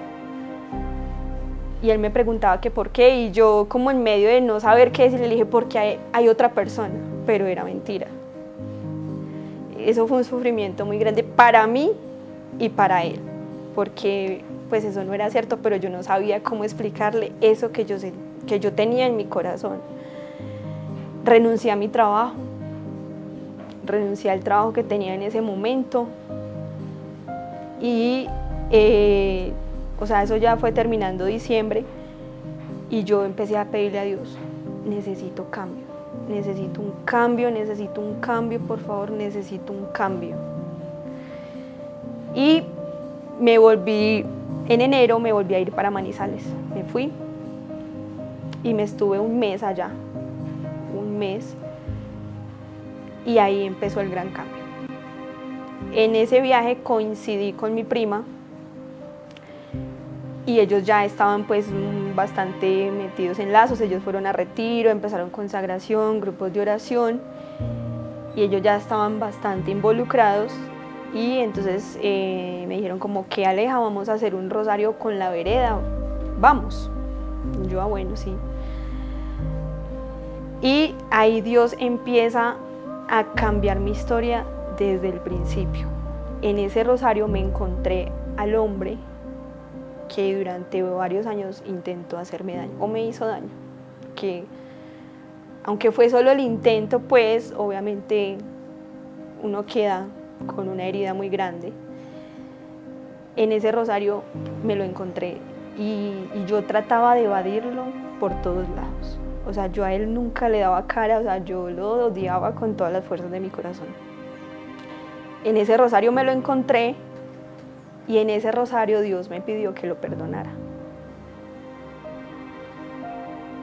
Y él me preguntaba que por qué, y yo como en medio de no saber qué decirle, le dije, porque hay otra persona, pero era mentira. Eso fue un sufrimiento muy grande para mí y para él, porque pues eso no era cierto, pero yo no sabía cómo explicarle eso que yo tenía en mi corazón. Renuncié a mi trabajo, renuncié al trabajo que tenía en ese momento y o sea, eso ya fue terminando diciembre y yo empecé a pedirle a Dios, necesito un cambio, por favor, necesito un cambio. Y en enero me volví a ir para Manizales, me fui y me estuve un mes allá, y ahí empezó el gran cambio. En ese viaje coincidí con mi prima y ellos ya estaban pues bastante metidos en lazos, ellos fueron a retiro, empezaron consagración, grupos de oración y ellos ya estaban bastante involucrados y entonces me dijeron como que Aleja, vamos a hacer un rosario con la vereda, vamos. Y yo, bueno, sí. Y ahí Dios empieza a cambiar mi historia desde el principio. En ese rosario me encontré al hombre que durante varios años intentó hacerme daño o me hizo daño, que aunque fue solo el intento, pues obviamente uno queda con una herida muy grande. En ese rosario me lo encontré y yo trataba de evadirlo por todos lados. O sea, yo a él nunca le daba cara, o sea, yo lo odiaba con todas las fuerzas de mi corazón. En ese rosario me lo encontré y en ese rosario Dios me pidió que lo perdonara.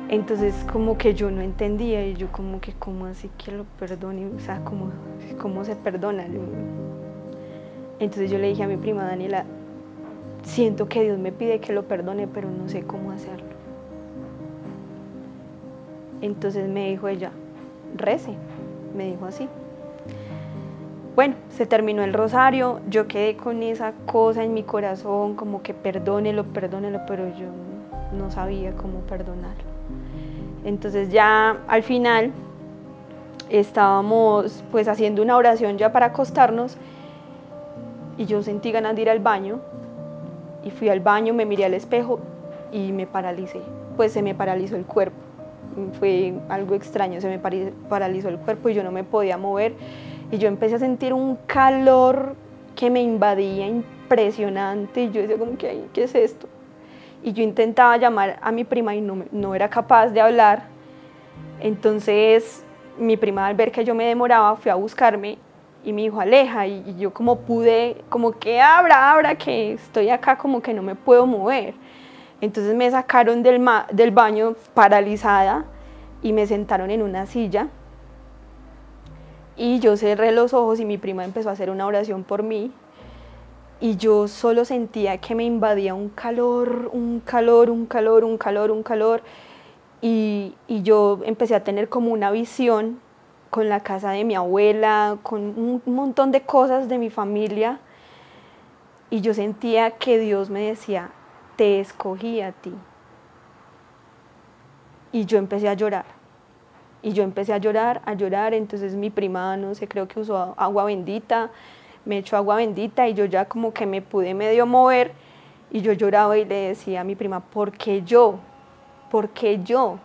Entonces como que yo no entendía y yo como que, ¿cómo así que lo perdone? O sea, ¿cómo se perdona? Entonces yo le dije a mi prima Daniela, siento que Dios me pide que lo perdone, pero no sé cómo hacerlo. Entonces me dijo ella, rece, me dijo así. Bueno, se terminó el rosario, yo quedé con esa cosa en mi corazón, como que perdónelo, pero yo no sabía cómo perdonarlo. Entonces ya al final estábamos pues haciendo una oración ya para acostarnos y yo sentí ganas de ir al baño y fui al baño, me miré al espejo y me paralicé, pues se me paralizó el cuerpo. Fue algo extraño, se me paralizó el cuerpo y yo no me podía mover y yo empecé a sentir un calor que me invadía impresionante y yo decía como que, ay, ¿qué es esto? Y yo intentaba llamar a mi prima y no era capaz de hablar. Entonces mi prima, al ver que yo me demoraba, fue a buscarme y me dijo, Aleja, y yo como pude, como que abra, que estoy acá, como que no me puedo mover. Entonces me sacaron del baño paralizada y me sentaron en una silla y yo cerré los ojos y mi prima empezó a hacer una oración por mí y yo solo sentía que me invadía un calor y yo empecé a tener como una visión con la casa de mi abuela, con un montón de cosas de mi familia y yo sentía que Dios me decía, te escogí a ti. Y yo empecé a llorar. Entonces mi prima, no sé, creo que usó agua bendita, me echó agua bendita y yo ya como que me pude medio mover y yo lloraba y le decía a mi prima, ¿por qué yo? ¿Por qué yo?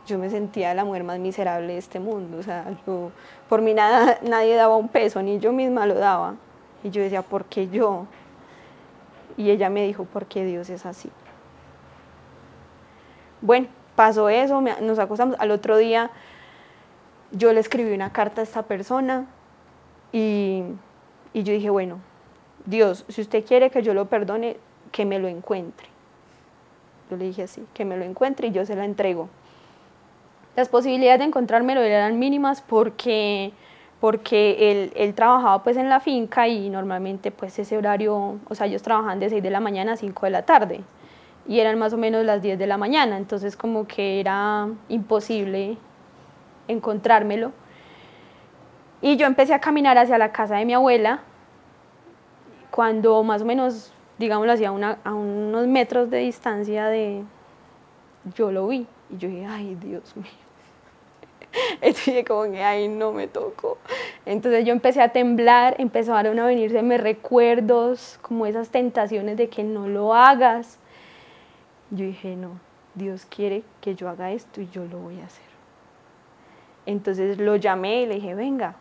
Yo me sentía la mujer más miserable de este mundo, o sea, por mí nadie daba un peso, ni yo misma lo daba. Y yo decía, ¿por qué yo? Y ella me dijo, porque Dios es así. Bueno, pasó eso, nos acostamos. Al otro día yo le escribí una carta a esta persona y yo dije, bueno, Dios, si usted quiere que yo lo perdone, que me lo encuentre. Yo le dije así, que me lo encuentre y yo se la entrego. Las posibilidades de encontrármelo eran mínimas porque él trabajaba pues en la finca y normalmente pues ese horario, o sea, ellos trabajaban de 6 de la mañana a 5 de la tarde y eran más o menos las 10 de la mañana, entonces como que era imposible encontrármelo. Y yo empecé a caminar hacia la casa de mi abuela, cuando más o menos, digámoslo así, a unos metros de distancia yo lo vi y yo dije, ay, Dios mío. Entonces dije como que, ay, no me tocó. Entonces yo empecé a temblar, empezaron a venirme recuerdos, como esas tentaciones de que no lo hagas. Yo dije, no, Dios quiere que yo haga esto y yo lo voy a hacer. Entonces lo llamé y le dije, venga,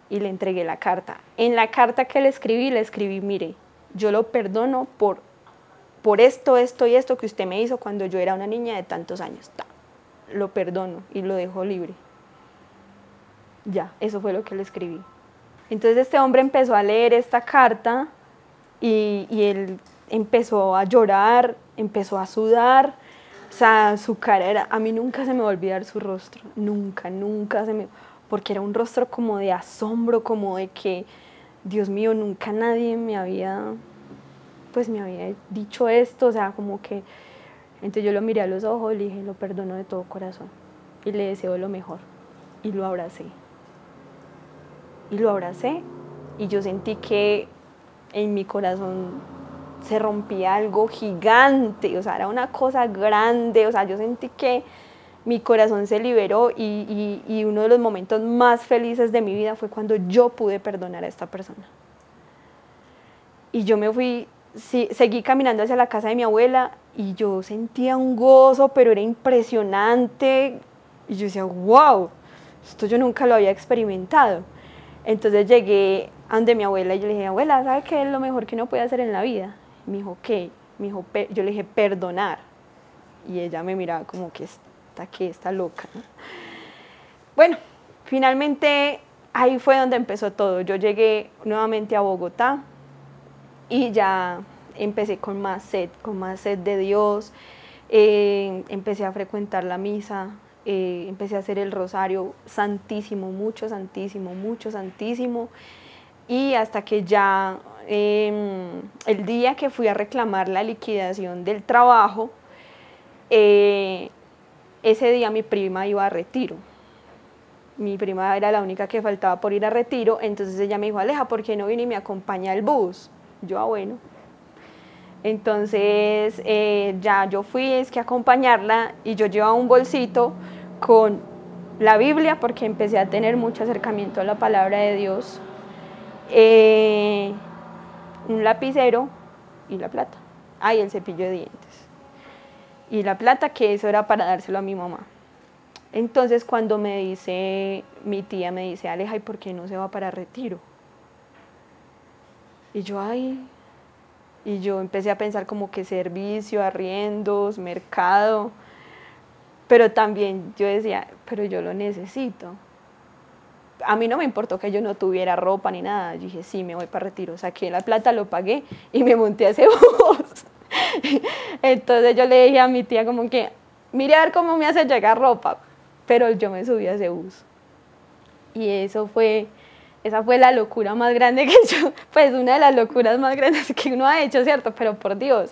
y le entregué la carta. En la carta que le escribí, mire, yo lo perdono por esto y esto que usted me hizo cuando yo era una niña de tantos años. Lo perdono y lo dejo libre. Ya, eso fue lo que le escribí. Entonces este hombre empezó a leer esta carta y él empezó a llorar, empezó a sudar, o sea, su cara era, a mí nunca se me va a olvidar su rostro, nunca porque era un rostro como de asombro, como de que, Dios mío, nunca nadie me había dicho esto, o sea, como que. Entonces yo lo miré a los ojos y le dije, lo perdono de todo corazón y le deseo lo mejor y lo abracé. Y yo sentí que en mi corazón se rompía algo gigante, o sea, era una cosa grande, o sea, yo sentí que mi corazón se liberó y uno de los momentos más felices de mi vida fue cuando yo pude perdonar a esta persona. Y yo me fui, seguí caminando hacia la casa de mi abuela y yo sentía un gozo, pero era impresionante. Y yo decía, wow, esto yo nunca lo había experimentado. Entonces llegué a donde mi abuela y yo le dije, abuela, ¿sabe qué es lo mejor que uno puede hacer en la vida? Y me dijo, ¿qué? Yo le dije, perdonar. Y ella me miraba como que, que está loca, ¿no? Bueno, finalmente ahí fue donde empezó todo. Yo llegué nuevamente a Bogotá y ya empecé con más sed de Dios. Empecé a frecuentar la misa, empecé a hacer el rosario santísimo, mucho santísimo, mucho santísimo, y hasta que ya el día que fui a reclamar la liquidación del trabajo, ese día mi prima iba a retiro. Mi prima era la única que faltaba por ir a retiro, entonces ella me dijo, Aleja, ¿por qué no viene y me acompaña al bus? Yo, bueno. Entonces ya yo fui a acompañarla y yo llevaba un bolsito con la Biblia porque empecé a tener mucho acercamiento a la palabra de Dios, un lapicero y la plata, y el cepillo de dientes y la plata, que eso era para dárselo a mi mamá. Entonces cuando me dice, mi tía me dice, Aleja, ¿y por qué no se va para retiro? Y yo, y yo empecé a pensar como que servicio, arriendos, mercado, pero también yo decía, pero yo lo necesito. A mí no me importó que yo no tuviera ropa ni nada, yo dije, sí, me voy para retiro, saqué la plata, lo pagué y me monté a ese bus. Entonces yo le dije a mi tía como que, mire a ver cómo me hace llegar ropa, pero yo me subí a ese bus. Y esa fue la locura más grande que yo, pues una de las locuras más grandes que uno ha hecho, ¿cierto? Pero por Dios.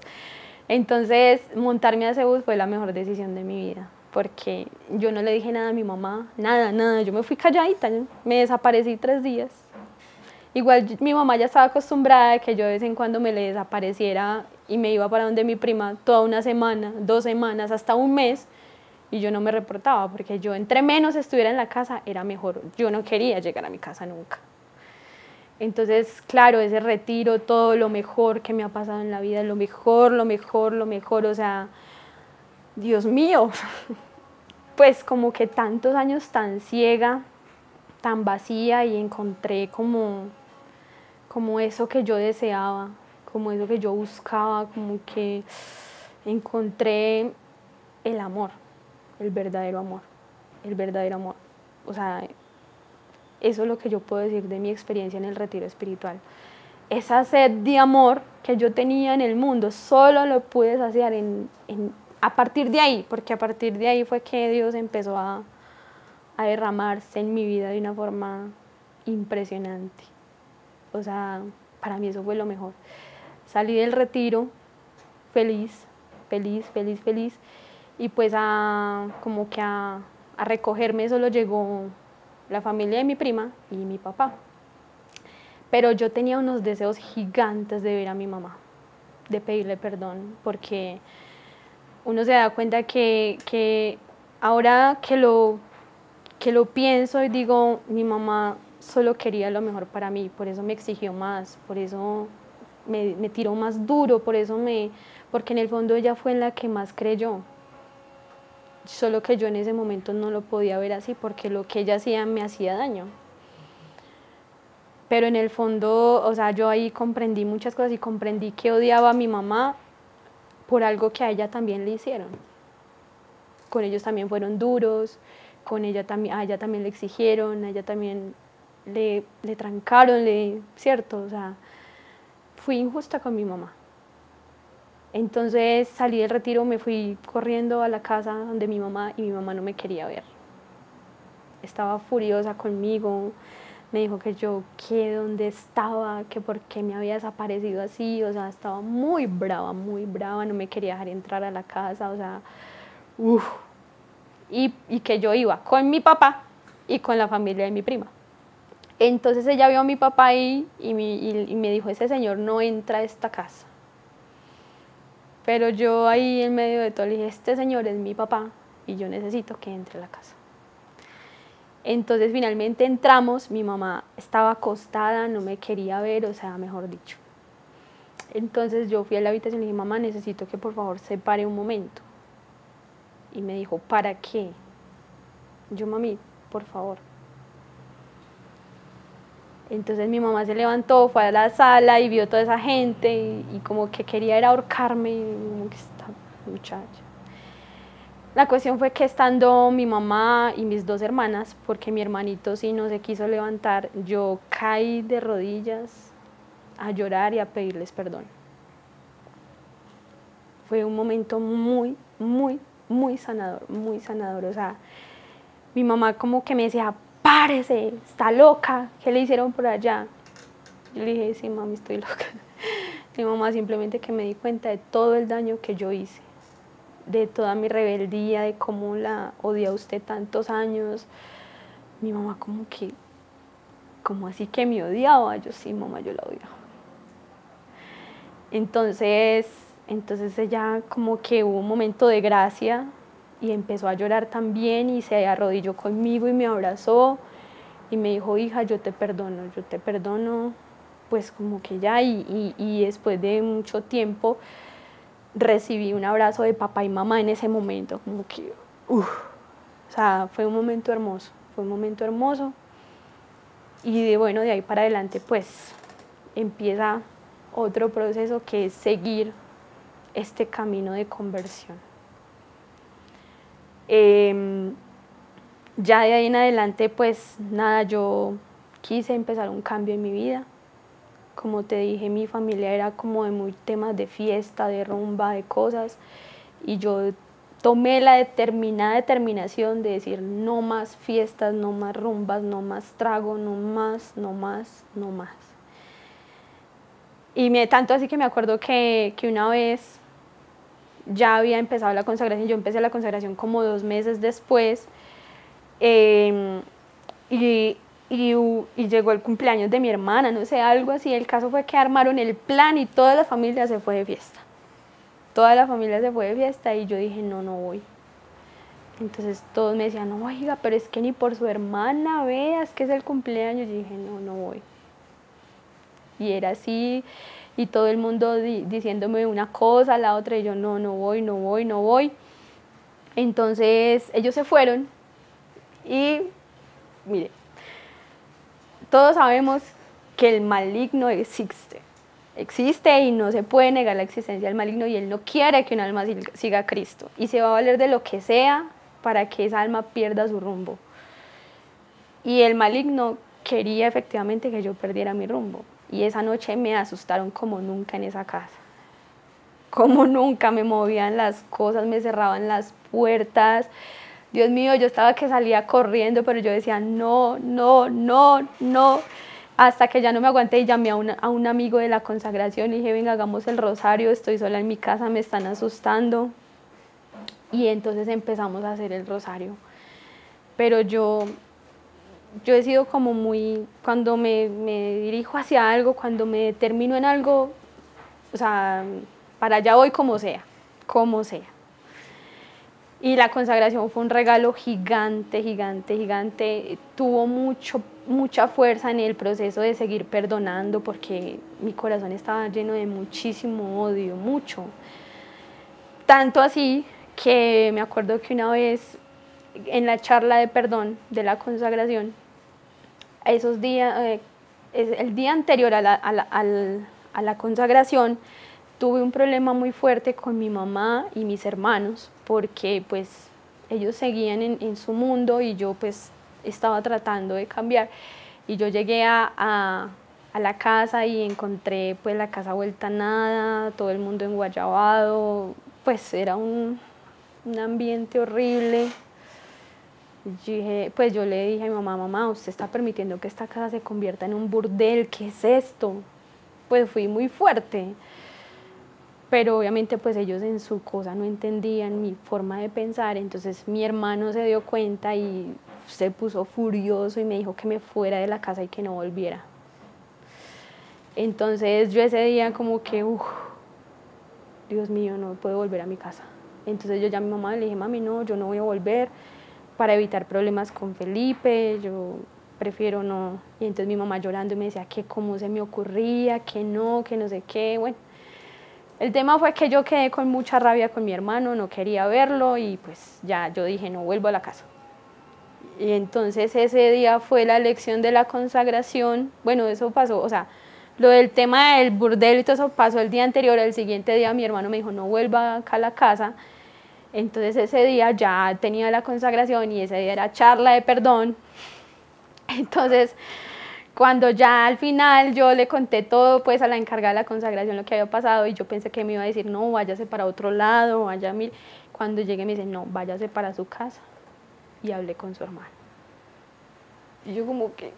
Entonces, montarme a ese bus fue la mejor decisión de mi vida, porque yo no le dije nada a mi mamá, nada, yo me fui calladita, me desaparecí 3 días. Igual mi mamá ya estaba acostumbrada a que yo de vez en cuando me le desapareciera y me iba para donde mi prima toda una semana, 2 semanas, hasta un mes, y yo no me reportaba, porque yo entre menos estuviera en la casa era mejor. Yo no quería llegar a mi casa nunca. Entonces, claro, ese retiro, todo lo mejor que me ha pasado en la vida, lo mejor, o sea, Dios mío, pues como que tantos años tan ciega, tan vacía, y encontré como eso que yo deseaba, como eso que yo buscaba, como que encontré el amor. El verdadero amor. O sea, eso es lo que yo puedo decir de mi experiencia en el retiro espiritual. Esa sed de amor que yo tenía en el mundo, solo lo pude saciar a partir de ahí, porque a partir de ahí fue que Dios empezó a derramarse en mi vida de una forma impresionante. O sea, para mí eso fue lo mejor. Salí del retiro feliz, y pues como que a recogerme solo llegó la familia de mi prima y mi papá. Pero yo tenía unos deseos gigantes de ver a mi mamá, de pedirle perdón, porque uno se da cuenta que ahora que lo pienso y digo, mi mamá solo quería lo mejor para mí, por eso me exigió más, por eso me tiró más duro, porque en el fondo ella fue la que más creyó. Solo que yo en ese momento no lo podía ver así, porque lo que ella hacía me hacía daño. Pero en el fondo, o sea, yo ahí comprendí muchas cosas y comprendí que odiaba a mi mamá por algo que a ella también le hicieron. Con ellos también fueron duros, a ella también le exigieron, a ella también le trancaron, ¿cierto? O sea, fui injusta con mi mamá. Entonces salí del retiro, me fui corriendo a la casa donde mi mamá, y mi mamá no me quería ver. Estaba furiosa conmigo, me dijo que dónde estaba, que por qué me había desaparecido así, o sea, estaba muy brava, no me quería dejar entrar a la casa, o sea, y que yo iba con mi papá y con la familia de mi prima. Entonces ella vio a mi papá ahí y me dijo, ese señor no entra a esta casa. Pero yo ahí en medio de todo le dije, este señor es mi papá y yo necesito que entre a la casa. Entonces finalmente entramos, mi mamá estaba acostada, no me quería ver, o sea, mejor dicho. Entonces yo fui a la habitación y le dije, mamá, necesito que por favor se pare un momento. Y me dijo, ¿para qué? Yo, mami, por favor. Entonces mi mamá se levantó, fue a la sala y vio toda esa gente y como que quería ir a ahorcarme, y como que esta muchacha. La cuestión fue que estando mi mamá y mis 2 hermanas, porque mi hermanito sí no se quiso levantar, yo caí de rodillas a llorar y a pedirles perdón. Fue un momento muy, muy, muy sanador, muy sanador. O sea, mi mamá como que me decía, párese, está loca, ¿qué le hicieron por allá? Yo le dije, sí, mami, estoy loca. Mi mamá simplemente que me di cuenta de todo el daño que yo hice, de toda mi rebeldía, de cómo la odié a usted tantos años. Mi mamá como que, como así que me odiaba. Yo, sí, mamá, yo la odiaba. Entonces ella como que hubo un momento de gracia y empezó a llorar también y se arrodilló conmigo y me abrazó y me dijo, hija, yo te perdono, pues como que ya, y después de mucho tiempo recibí un abrazo de papá y mamá en ese momento, como que, o sea, fue un momento hermoso, y bueno, de ahí para adelante pues empieza otro proceso que es seguir este camino de conversión. Ya de ahí en adelante pues nada, yo quise empezar un cambio en mi vida. Como te dije, mi familia era como de muy temas de fiesta, de rumba, de cosas, y yo tomé la determinación de decir no más fiestas, no más rumbas, no más trago, no más. Y tanto así que me acuerdo que una vez ya había empezado la consagración, yo empecé la consagración como 2 meses después, y llegó el cumpleaños de mi hermana, no sé, algo así. El caso fue que armaron el plan y toda la familia se fue de fiesta. Toda la familia se fue de fiesta y yo dije, no voy. Entonces todos me decían, no, oiga, pero es que ni por su hermana, veas que es el cumpleaños. Yo dije, no voy. Y era así, y todo el mundo diciéndome una cosa, la otra, y yo, no voy. Entonces ellos se fueron y, mire, todos sabemos que el maligno existe y no se puede negar la existencia del maligno, y él no quiere que un alma siga a Cristo y se va a valer de lo que sea para que esa alma pierda su rumbo. Y el maligno quería efectivamente que yo perdiera mi rumbo, y esa noche me asustaron como nunca en esa casa. Como nunca, me movían las cosas, me cerraban las puertas. Dios mío, yo estaba que salía corriendo, pero yo decía no, hasta que ya no me aguanté y llamé a un amigo de la consagración y dije, venga, hagamos el rosario, estoy sola en mi casa, me están asustando. Y entonces empezamos a hacer el rosario. Pero yo he sido como muy, cuando me dirijo hacia algo, cuando me determino en algo, o sea, para allá voy como sea. Y la consagración fue un regalo gigante, tuvo mucha fuerza en el proceso de seguir perdonando, porque mi corazón estaba lleno de muchísimo odio, mucho. Tanto así que me acuerdo que una vez en la charla de perdón de la consagración, esos días, el día anterior a la consagración, tuve un problema muy fuerte con mi mamá y mis hermanos, porque pues ellos seguían en su mundo y yo pues estaba tratando de cambiar. Y yo llegué a la casa y encontré pues la casa vuelta a nada, todo el mundo enguayabado, pues era un ambiente horrible. Yo le dije a mi mamá, usted está permitiendo que esta casa se convierta en un burdel, ¿qué es esto? Pues fui muy fuerte. Pero obviamente pues ellos en su cosa no entendían mi forma de pensar, entonces mi hermano se dio cuenta y se puso furioso y me dijo que me fuera de la casa y que no volviera. Entonces yo ese día como que, Dios mío, no puedo volver a mi casa. Entonces yo llamé a mi mamá y le dije, mami, no, yo no voy a volver para evitar problemas con Felipe, yo prefiero no. Y entonces mi mamá llorando y me decía que cómo se me ocurría, que no sé qué, bueno. El tema fue que yo quedé con mucha rabia con mi hermano, no quería verlo y pues ya yo dije, no vuelvo a la casa. Y entonces ese día fue la lección de la consagración. Bueno, eso pasó, o sea, lo del tema del burdel y todo eso pasó el día anterior. El siguiente día mi hermano me dijo, no vuelva acá a la casa. Entonces ese día ya tenía la consagración y ese día era charla de perdón. Entonces, cuando ya al final yo le conté todo pues a la encargada de la consagración lo que había pasado, y yo pensé que me iba a decir, no, váyase para otro lado, vaya mil. Cuando llegué me dice, no, váyase para su casa. Y hablé con su hermano. Y yo como que,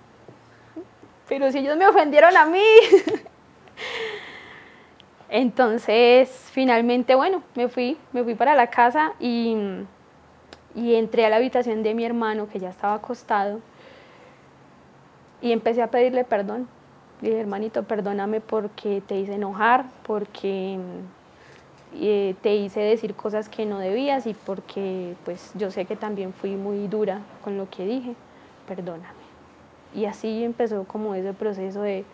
pero si ellos me ofendieron a mí. Entonces, finalmente, bueno, me fui para la casa y entré a la habitación de mi hermano, que ya estaba acostado, y empecé a pedirle perdón. Dije, hermanito, perdóname porque te hice enojar, porque te hice decir cosas que no debías y porque pues yo sé que también fui muy dura con lo que dije, perdóname. Y así empezó como ese proceso de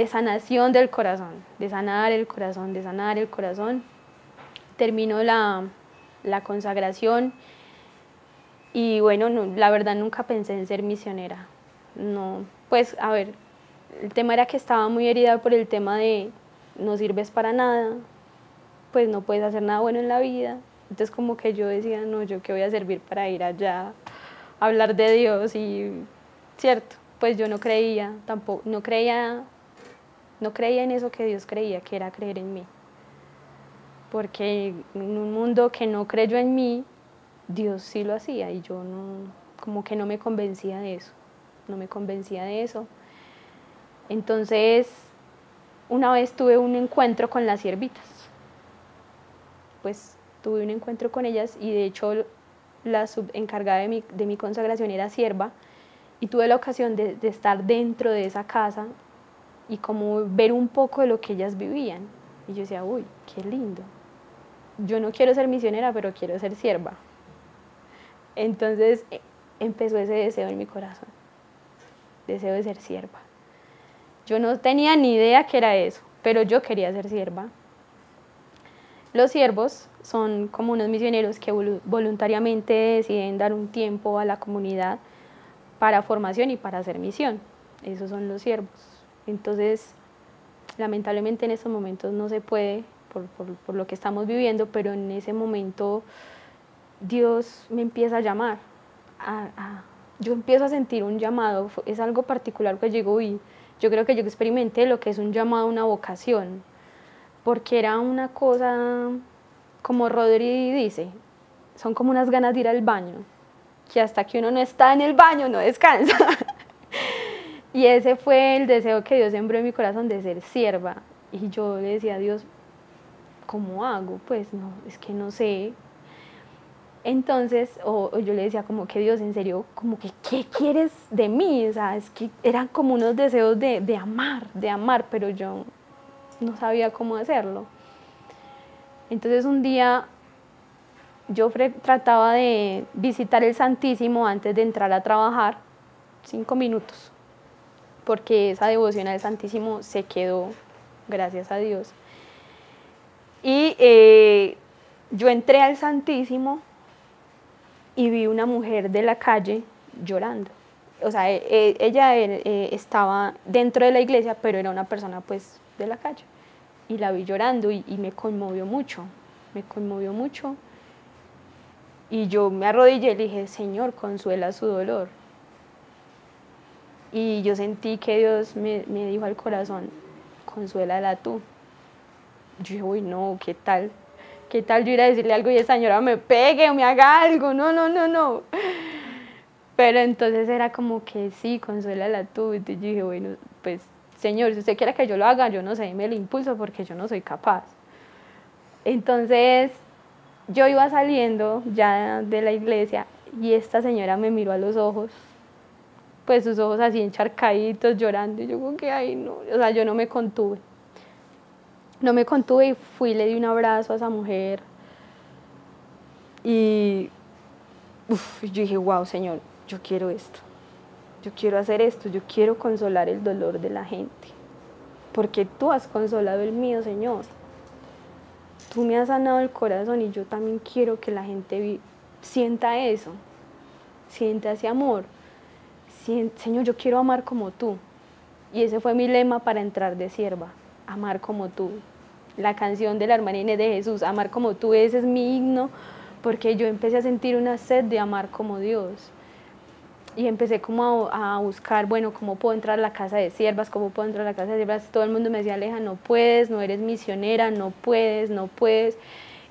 sanación del corazón, de sanar el corazón, de sanar el corazón. Terminó la consagración y bueno, no, la verdad nunca pensé en ser misionera. No, pues a ver, el tema era que estaba muy herida por el tema de no sirves para nada, pues no puedes hacer nada bueno en la vida. Entonces como que yo decía, no, yo qué voy a servir para ir allá a hablar de Dios, y cierto, pues yo no creía, tampoco, no creía en eso que Dios creía, que era creer en mí. Porque en un mundo que no creyó en mí, Dios sí lo hacía, y yo no, como que no me convencía de eso, no me convencía de eso. Entonces, una vez tuve un encuentro con las siervitas. Pues tuve un encuentro con ellas y de hecho la subencargada de mi consagración era sierva, y tuve la ocasión de estar dentro de esa casa y como ver un poco de lo que ellas vivían. Y yo decía, uy, qué lindo. Yo no quiero ser misionera, pero quiero ser sierva. Entonces empezó ese deseo en mi corazón, deseo de ser sierva. Yo no tenía ni idea qué era eso, pero yo quería ser sierva. Los siervos son como unos misioneros que voluntariamente deciden dar un tiempo a la comunidad para formación y para hacer misión. Esos son los siervos. Entonces, lamentablemente en estos momentos no se puede por lo que estamos viviendo, pero en ese momento Dios me empieza a llamar. Yo empiezo a sentir un llamado, es algo particular que llegó y yo creo que yo experimenté lo que es un llamado, una vocación, porque era una cosa, como Rodri dice, son como unas ganas de ir al baño, que hasta que uno no está en el baño no descansa. Y ese fue el deseo que Dios sembró en mi corazón de ser sierva. Y yo le decía a Dios, ¿cómo hago? Pues no, es que no sé. Entonces, o yo le decía como que Dios, en serio, como que, ¿qué quieres de mí? O sea, es que eran como unos deseos de amar, pero yo no sabía cómo hacerlo. Entonces un día yo trataba de visitar el Santísimo antes de entrar a trabajar, 5 minutos, porque esa devoción al Santísimo se quedó, gracias a Dios. Y yo entré al Santísimo y vi una mujer de la calle llorando. O sea, ella estaba dentro de la iglesia, pero era una persona pues de la calle. Y la vi llorando y me conmovió mucho, Y yo me arrodillé y le dije, Señor, consuela su dolor. Y yo sentí que Dios me dijo al corazón, consuélala tú. Yo dije, uy, no, ¿qué tal? ¿Qué tal yo ir a decirle algo y esa señora me pegue o me haga algo? No. Pero entonces era como que sí, consuélala tú. Y yo dije, bueno, pues, Señor, si usted quiere que yo lo haga, yo no sé, me lo impulso porque yo no soy capaz. Entonces, yo iba saliendo ya de la iglesia y esta señora me miró a los ojos, pues sus ojos así encharcaditos, llorando, y yo como que, ay, no, o sea, yo no me contuve. No me contuve y fui, le di un abrazo a esa mujer y yo dije, wow, Señor, yo quiero esto, yo quiero hacer esto, yo quiero consolar el dolor de la gente, porque tú has consolado el mío, Señor. Tú me has sanado el corazón y yo también quiero que la gente sienta eso, sienta ese amor. Señor, yo quiero amar como tú. Y ese fue mi lema para entrar de sierva, amar como tú. La canción de la hermana Inés de Jesús, amar como tú, ese es mi himno porque yo empecé a sentir una sed de amar como Dios. Y empecé como a buscar, bueno, ¿cómo puedo entrar a la casa de siervas? ¿Cómo puedo entrar a la casa de siervas? Todo el mundo me decía, Aleja, no puedes, no eres misionera, no puedes, no puedes.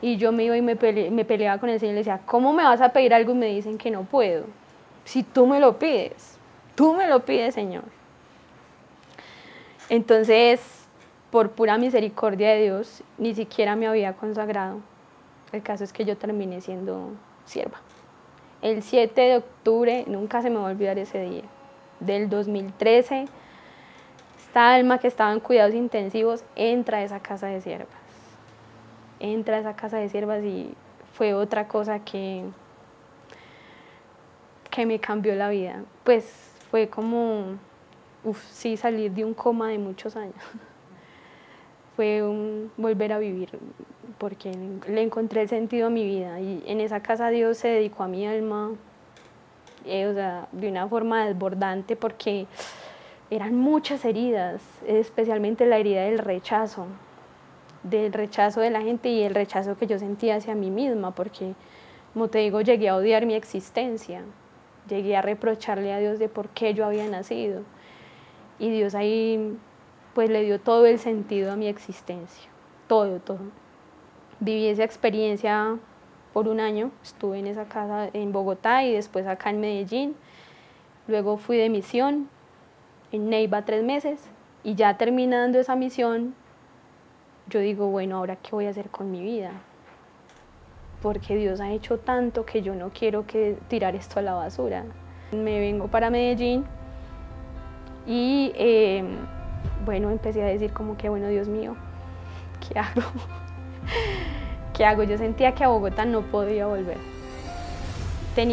Y yo me iba y me peleaba con el Señor y le decía, ¿cómo me vas a pedir algo y me dicen que no puedo? Si tú me lo pides, Señor. Entonces, por pura misericordia de Dios, ni siquiera me había consagrado. El caso es que yo terminé siendo sierva. El 7 de octubre, nunca se me va a olvidar ese día, del 2013, esta alma que estaba en cuidados intensivos entra a esa casa de siervas. Entra a esa casa de siervas y fue otra cosa que me cambió la vida. Pues fue como, sí, salir de un coma de muchos años. Fue un volver a vivir, porque le encontré el sentido a mi vida y en esa casa Dios se dedicó a mi alma, o sea, de una forma desbordante, porque eran muchas heridas, especialmente la herida del rechazo de la gente y el rechazo que yo sentía hacia mí misma, porque, como te digo, llegué a odiar mi existencia, llegué a reprocharle a Dios de por qué yo había nacido, y Dios ahí pues le dio todo el sentido a mi existencia, todo. Viví esa experiencia por un año, estuve en esa casa en Bogotá y después acá en Medellín, luego fui de misión en Neiva 3 meses y ya terminando esa misión, yo digo, bueno, ¿ahora qué voy a hacer con mi vida? Porque Dios ha hecho tanto que yo no quiero tirar esto a la basura. Me vengo para Medellín y bueno, empecé a decir como que, bueno, Dios mío, ¿qué hago? ¿Qué hago? Yo sentía que a Bogotá no podía volver. Me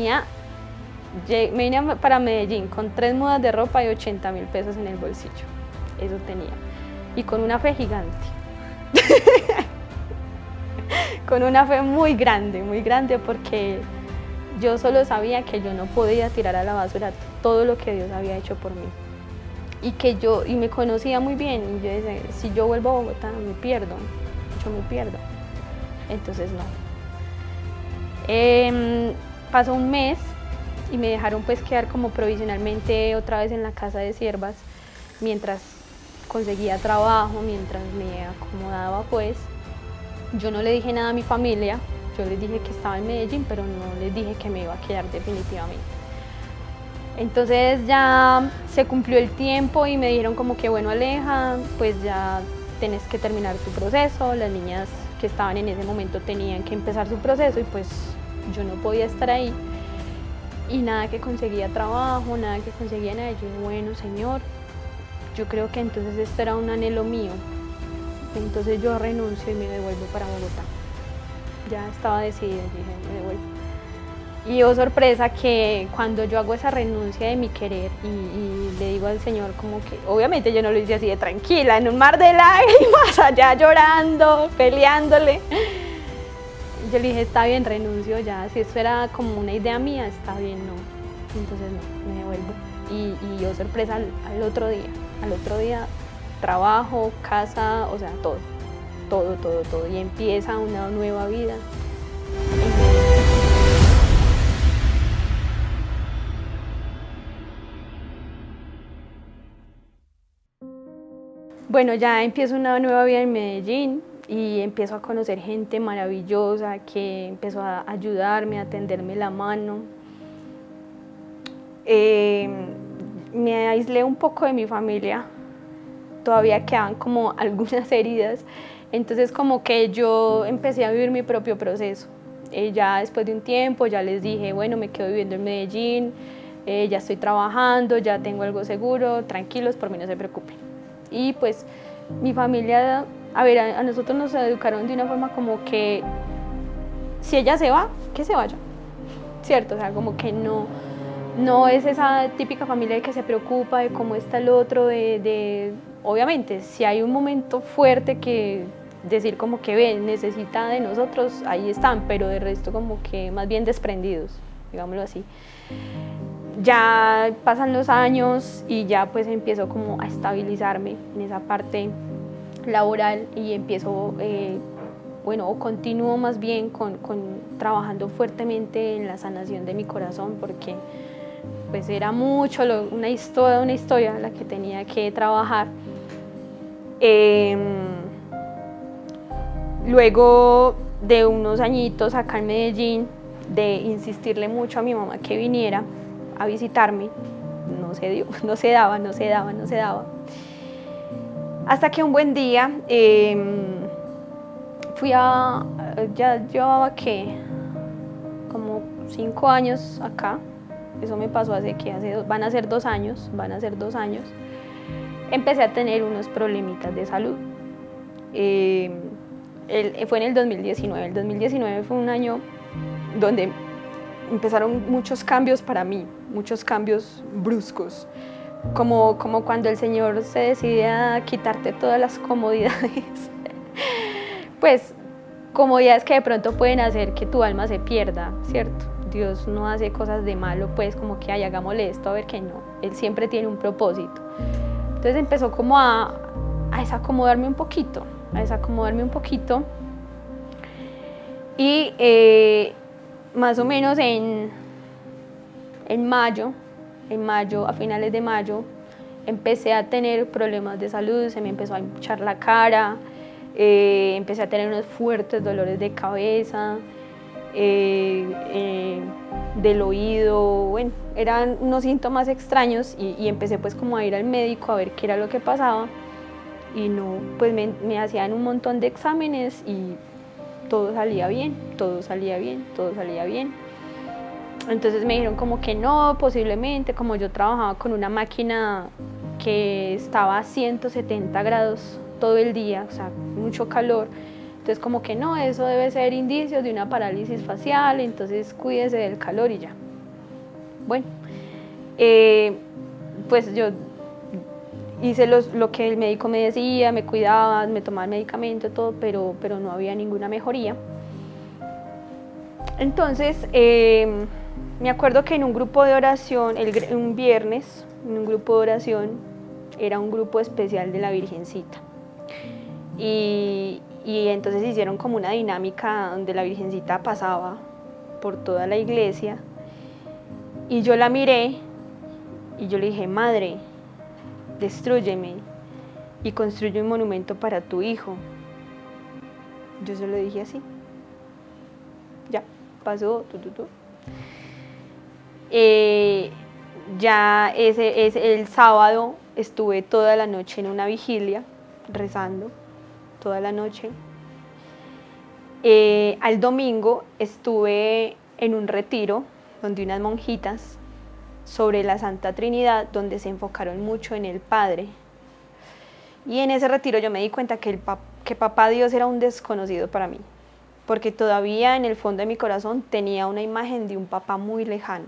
vine para Medellín con 3 mudas de ropa y 80.000 pesos en el bolsillo. Eso tenía. Y con una fe gigante. Con una fe muy grande, porque yo solo sabía que yo no podía tirar a la basura todo lo que Dios había hecho por mí. Y me conocía muy bien, y yo decía, si yo vuelvo a Bogotá me pierdo, yo me pierdo. Entonces no. Pasó un mes y me dejaron pues quedar como provisionalmente otra vez en la casa de siervas, mientras conseguía trabajo, mientras me acomodaba pues. Yo no le dije nada a mi familia, yo les dije que estaba en Medellín, pero no les dije que me iba a quedar definitivamente. Entonces ya se cumplió el tiempo y me dijeron como que, bueno, Aleja, pues ya tenés que terminar tu proceso. Las niñas que estaban en ese momento tenían que empezar su proceso y pues yo no podía estar ahí. Y nada que conseguía trabajo, nada que conseguía nada. Yo dije, bueno, Señor, yo creo que entonces esto era un anhelo mío. Entonces yo renuncio y me devuelvo para Bogotá. Ya estaba decidida, dije, me devuelvo. Y oh sorpresa que cuando yo hago esa renuncia de mi querer y le digo al Señor como que, obviamente yo no lo hice así de tranquila, en un mar de lágrimas, allá llorando, peleándole. Yo le dije, está bien, renuncio ya, si eso era como una idea mía, está bien, no. Entonces no, me devuelvo. Y oh sorpresa, al otro día, trabajo, casa, o sea, todo. Y empieza una nueva vida. Bueno, ya empiezo una nueva vida en Medellín y empiezo a conocer gente maravillosa que empezó a ayudarme, a tenderme la mano. Me aislé un poco de mi familia, todavía quedaban como algunas heridas, entonces como que yo empecé a vivir mi propio proceso. Ya después de un tiempo ya les dije, bueno, me quedo viviendo en Medellín, ya estoy trabajando, ya tengo algo seguro, tranquilos, por mí no se preocupen. Y pues mi familia, a nosotros nos educaron de una forma como que si ella se va, que se vaya, ¿cierto? O sea, como que no es esa típica familia que se preocupa de cómo está el otro, obviamente, si hay un momento fuerte que decir como que ven, necesita de nosotros, ahí están, pero de resto como que más bien desprendidos, digámoslo así. Ya pasan los años y ya pues empiezo como a estabilizarme en esa parte laboral y empiezo bueno, o continúo más bien trabajando fuertemente en la sanación de mi corazón, porque pues era mucho, una historia la que tenía que trabajar. Luego de unos añitos acá en Medellín, de insistirle mucho a mi mamá que viniera a visitarme, no se dio, no se daba. Hasta que un buen día ya llevaba como 5 años acá, eso me pasó van a ser 2 años, empecé a tener unos problemitas de salud. Fue en el 2019, el 2019 fue un año donde empezaron muchos cambios para mí, muchos cambios bruscos, como cuando el Señor se decide a quitarte todas las comodidades, pues comodidades que de pronto pueden hacer que tu alma se pierda, ¿cierto? Dios no hace cosas de malo, pues como que ay, hagámosle esto, a ver que no, Él siempre tiene un propósito. Entonces empezó como a desacomodarme un poquito, y más o menos en mayo, a finales de mayo, empecé a tener problemas de salud, se me empezó a hinchar la cara, empecé a tener unos fuertes dolores de cabeza, del oído, bueno, eran unos síntomas extraños y empecé pues como a ir al médico a ver qué era lo que pasaba y no, pues me hacían un montón de exámenes y todo salía bien. Entonces me dijeron como que no, posiblemente, como yo trabajaba con una máquina que estaba a 170 grados todo el día, o sea, mucho calor, entonces como que no, eso debe ser indicio de una parálisis facial, entonces cuídese del calor y ya. Bueno, pues yo hice lo que el médico me decía, me cuidaba, me tomaba el medicamento, todo, pero no había ninguna mejoría. Entonces, me acuerdo que en un grupo de oración, un viernes, en un grupo de oración, era un grupo especial de la Virgencita. Y entonces hicieron como una dinámica donde la Virgencita pasaba por toda la iglesia. Y yo la miré y yo le dije, Madre, destrúyeme y construye un monumento para tu hijo. Yo se lo dije así. Ya, pasó. Ya el sábado estuve toda la noche en una vigilia, rezando, toda la noche. Al domingo estuve en un retiro donde unas monjitas sobre la Santa Trinidad, donde se enfocaron mucho en el Padre. Y en ese retiro yo me di cuenta que Papá Dios era un desconocido para mí, porque todavía en el fondo de mi corazón tenía una imagen de un papá muy lejano,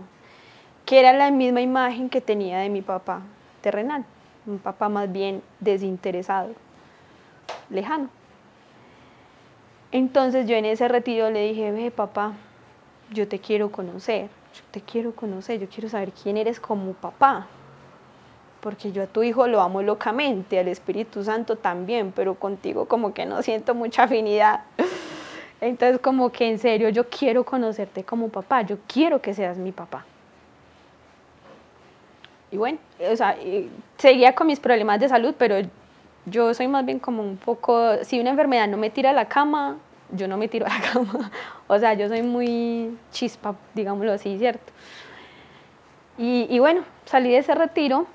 que era la misma imagen que tenía de mi papá terrenal, un papá más bien desinteresado, lejano. Entonces yo en ese retiro le dije, ve papá, yo te quiero conocer, yo quiero saber quién eres como papá, porque yo a tu hijo lo amo locamente, al Espíritu Santo también, pero contigo como que no siento mucha afinidad. Entonces como que en serio yo quiero conocerte como papá, yo quiero que seas mi papá. Y bueno, o sea, seguía con mis problemas de salud, pero yo soy más bien como un poco, si una enfermedad no me tira a la cama, yo no me tiro a la cama. O sea, yo soy muy chispa, digámoslo así, ¿cierto? Y bueno, salí de ese retiro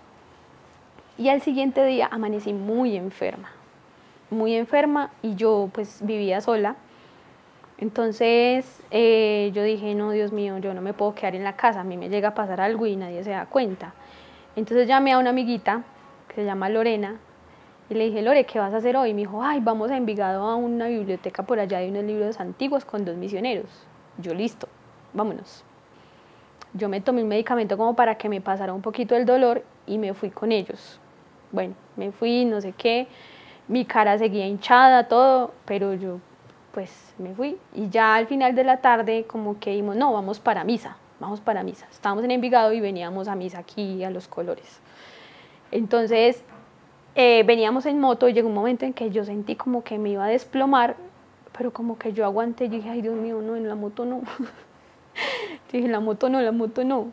y al siguiente día amanecí muy enferma y yo pues vivía sola. Entonces yo dije, no, Dios mío, yo no me puedo quedar en la casa, a mí me llega a pasar algo y nadie se da cuenta. Entonces llamé a una amiguita que se llama Lorena y le dije, Lore, ¿qué vas a hacer hoy? Y me dijo, ay, vamos a Envigado a una biblioteca por allá de unos libros antiguos con 2 misioneros. Yo, listo, vámonos. Yo me tomé un medicamento como para que me pasara un poquito el dolor y me fui con ellos. Bueno, me fui, no sé qué, mi cara seguía hinchada, todo, pero yo pues me fui. Y ya al final de la tarde como que dijimos, no, vamos para misa. Estábamos en Envigado y veníamos a misa aquí a Los Colores. Entonces veníamos en moto y llegó un momento en que yo sentí como que me iba a desplomar, pero como que yo aguanté, yo dije, ay Dios mío, no, en la moto no. Dije, la moto no, la moto no.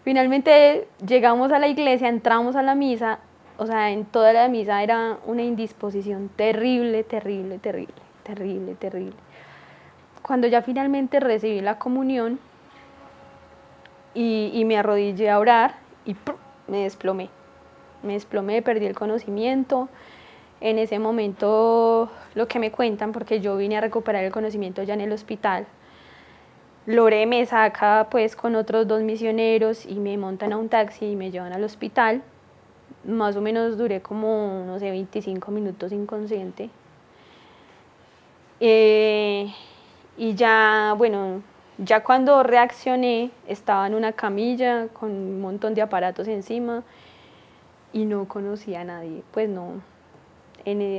Finalmente llegamos a la iglesia, entramos a la misa, o sea, en toda la misa era una indisposición terrible, terrible, terrible, terrible, terrible. Cuando ya finalmente recibí la comunión y me arrodillé a orar y ¡prum!, me desplomé, perdí el conocimiento. En ese momento, lo que me cuentan, porque yo vine a recuperar el conocimiento ya en el hospital, Lore me saca pues con otros 2 misioneros y me montan a un taxi y me llevan al hospital. Más o menos duré como, no sé, 25 minutos inconsciente. Y ya, bueno, ya cuando reaccioné estaba en una camilla con un montón de aparatos encima y no conocía a nadie, pues no,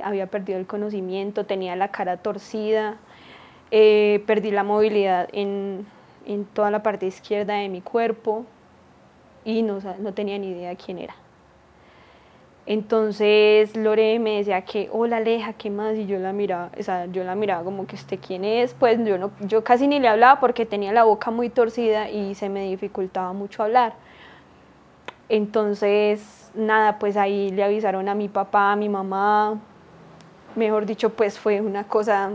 había perdido el conocimiento, tenía la cara torcida, perdí la movilidad en toda la parte izquierda de mi cuerpo y no tenía ni idea de quién era. Entonces Lore me decía que, hola Aleja, ¿qué más? Y yo la miraba, o sea, yo la miraba como que ¿usted quién es? Pues yo casi ni le hablaba porque tenía la boca muy torcida y se me dificultaba mucho hablar. Entonces, nada, pues ahí le avisaron a mi papá, a mi mamá, mejor dicho, pues fue una cosa,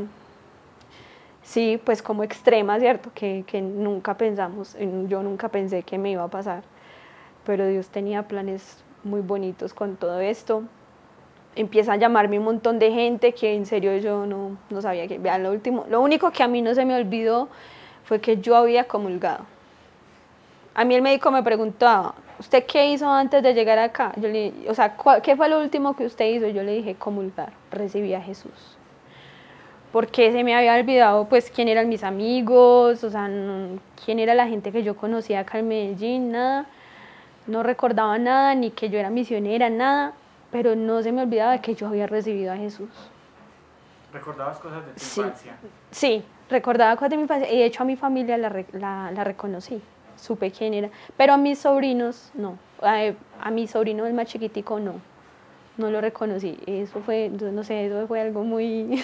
sí, pues como extrema, ¿cierto? Que nunca pensamos, yo nunca pensé que me iba a pasar, pero Dios tenía planes muy bonitos con todo esto. Empieza a llamarme un montón de gente que en serio yo no sabía que, vean, lo único que a mí no se me olvidó fue que yo había comulgado. A mí el médico me preguntaba, ¿usted qué hizo antes de llegar acá? Yo o sea, ¿qué fue lo último que usted hizo? Yo le dije, comulgar, recibí a Jesús. Porque se me había olvidado, pues, quién eran mis amigos, o sea, quién era la gente que yo conocía acá en Medellín, nada. No recordaba nada, ni que yo era misionera, nada, pero no se me olvidaba que yo había recibido a Jesús. ¿Recordabas cosas de tu infancia? Sí, recordaba cosas de mi infancia, y de hecho a mi familia la reconocí. Supe quién era, pero a mis sobrinos no, a mi sobrino el más chiquitico no lo reconocí. Eso fue, no sé, eso fue algo muy,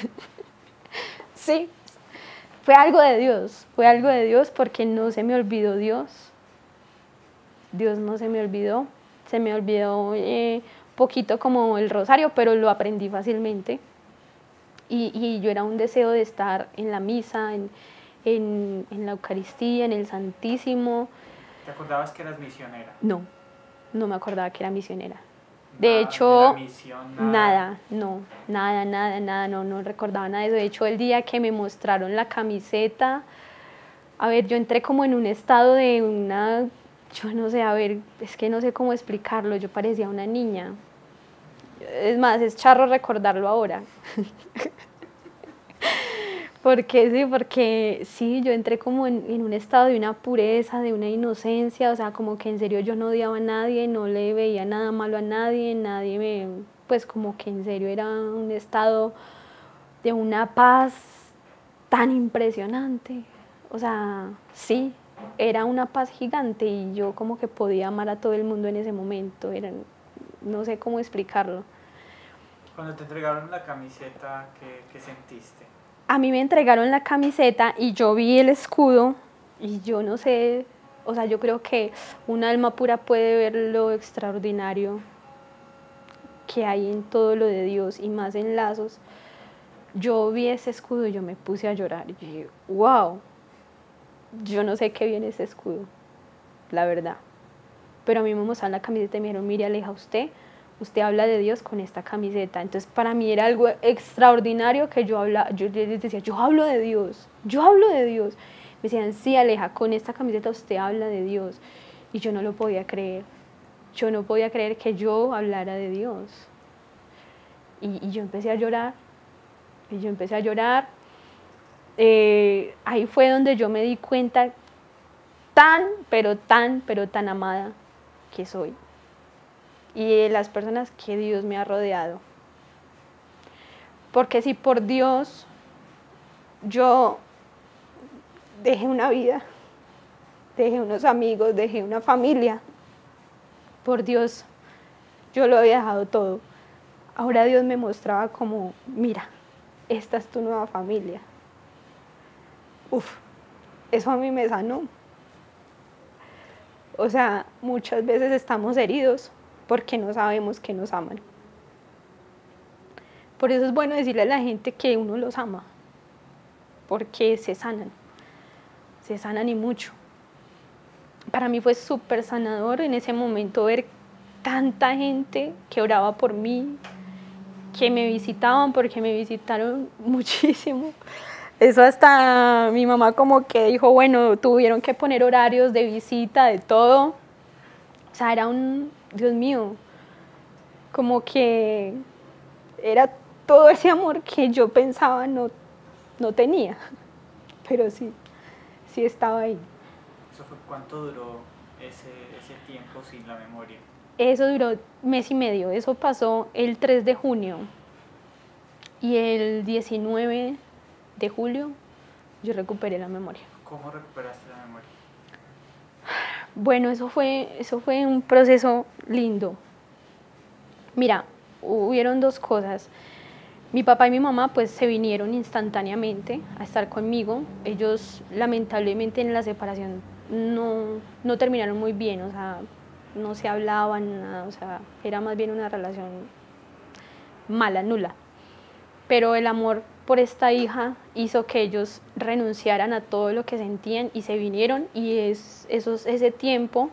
sí, fue algo de Dios porque no se me olvidó Dios no se me olvidó, se me olvidó poquito como el rosario, pero lo aprendí fácilmente y yo era un deseo de estar en la misa, en la Eucaristía, en el Santísimo. ¿Te acordabas que eras misionera? No me acordaba que era misionera. De hecho, nada, no recordaba nada de eso. De hecho, el día que me mostraron la camiseta, a ver, yo entré como en un estado de una, yo no sé, a ver, es que no sé cómo explicarlo, yo parecía una niña. Es más, es charro recordarlo ahora. Porque sí, yo entré como en un estado de una pureza, de una inocencia, o sea, como que en serio yo no odiaba a nadie, no le veía nada malo a nadie, pues como que en serio era un estado de una paz tan impresionante, o sea, sí, era una paz gigante y yo como que podía amar a todo el mundo en ese momento, no sé cómo explicarlo. Cuando te entregaron la camiseta, ¿qué sentiste? A mí me entregaron la camiseta y yo vi el escudo y yo no sé, o sea, yo creo que un alma pura puede ver lo extraordinario que hay en todo lo de Dios y más en Lazos. Yo vi ese escudo y yo me puse a llorar y dije, wow, yo no sé qué viene ese escudo, la verdad. Pero a mí me mostraron la camiseta y me dijeron, mire Aleja, usted habla de Dios con esta camiseta. Entonces para mí era algo extraordinario que yo les decía, yo hablo de Dios. Me decían, sí Aleja, con esta camiseta usted habla de Dios. Y yo no lo podía creer. Yo no podía creer que yo hablara de Dios. Y yo empecé a llorar. Ahí fue donde yo me di cuenta pero tan amada que soy. Y de las personas que Dios me ha rodeado. Porque si por Dios yo dejé una vida, dejé unos amigos, dejé una familia, por Dios yo lo había dejado todo. Ahora Dios me mostraba como, mira, esta es tu nueva familia, uf, eso a mí me sanó. O sea, muchas veces estamos heridos porque no sabemos que nos aman. Por eso es bueno decirle a la gente que uno los ama, porque se sanan y mucho. Para mí fue súper sanador en ese momento ver tanta gente que oraba por mí, que me visitaban, porque me visitaron muchísimo. Eso hasta mi mamá como que dijo, bueno, tuvieron que poner horarios de visita, de todo. O sea, era Dios mío, como que era todo ese amor que yo pensaba no tenía, pero sí estaba ahí. ¿Eso fue cuánto duró ese tiempo sin la memoria? Eso duró mes y medio, eso pasó el 3 de junio y el 19 de julio yo recuperé la memoria. ¿Cómo recuperaste la memoria? Bueno, eso fue un proceso lindo. Mira, hubieron dos cosas. Mi papá y mi mamá pues se vinieron instantáneamente a estar conmigo. Ellos lamentablemente en la separación no terminaron muy bien, o sea, no se hablaban, nada, o sea, era más bien una relación mala, nula. Pero el amor por esta hija hizo que ellos renunciaran a todo lo que sentían y se vinieron, y ese tiempo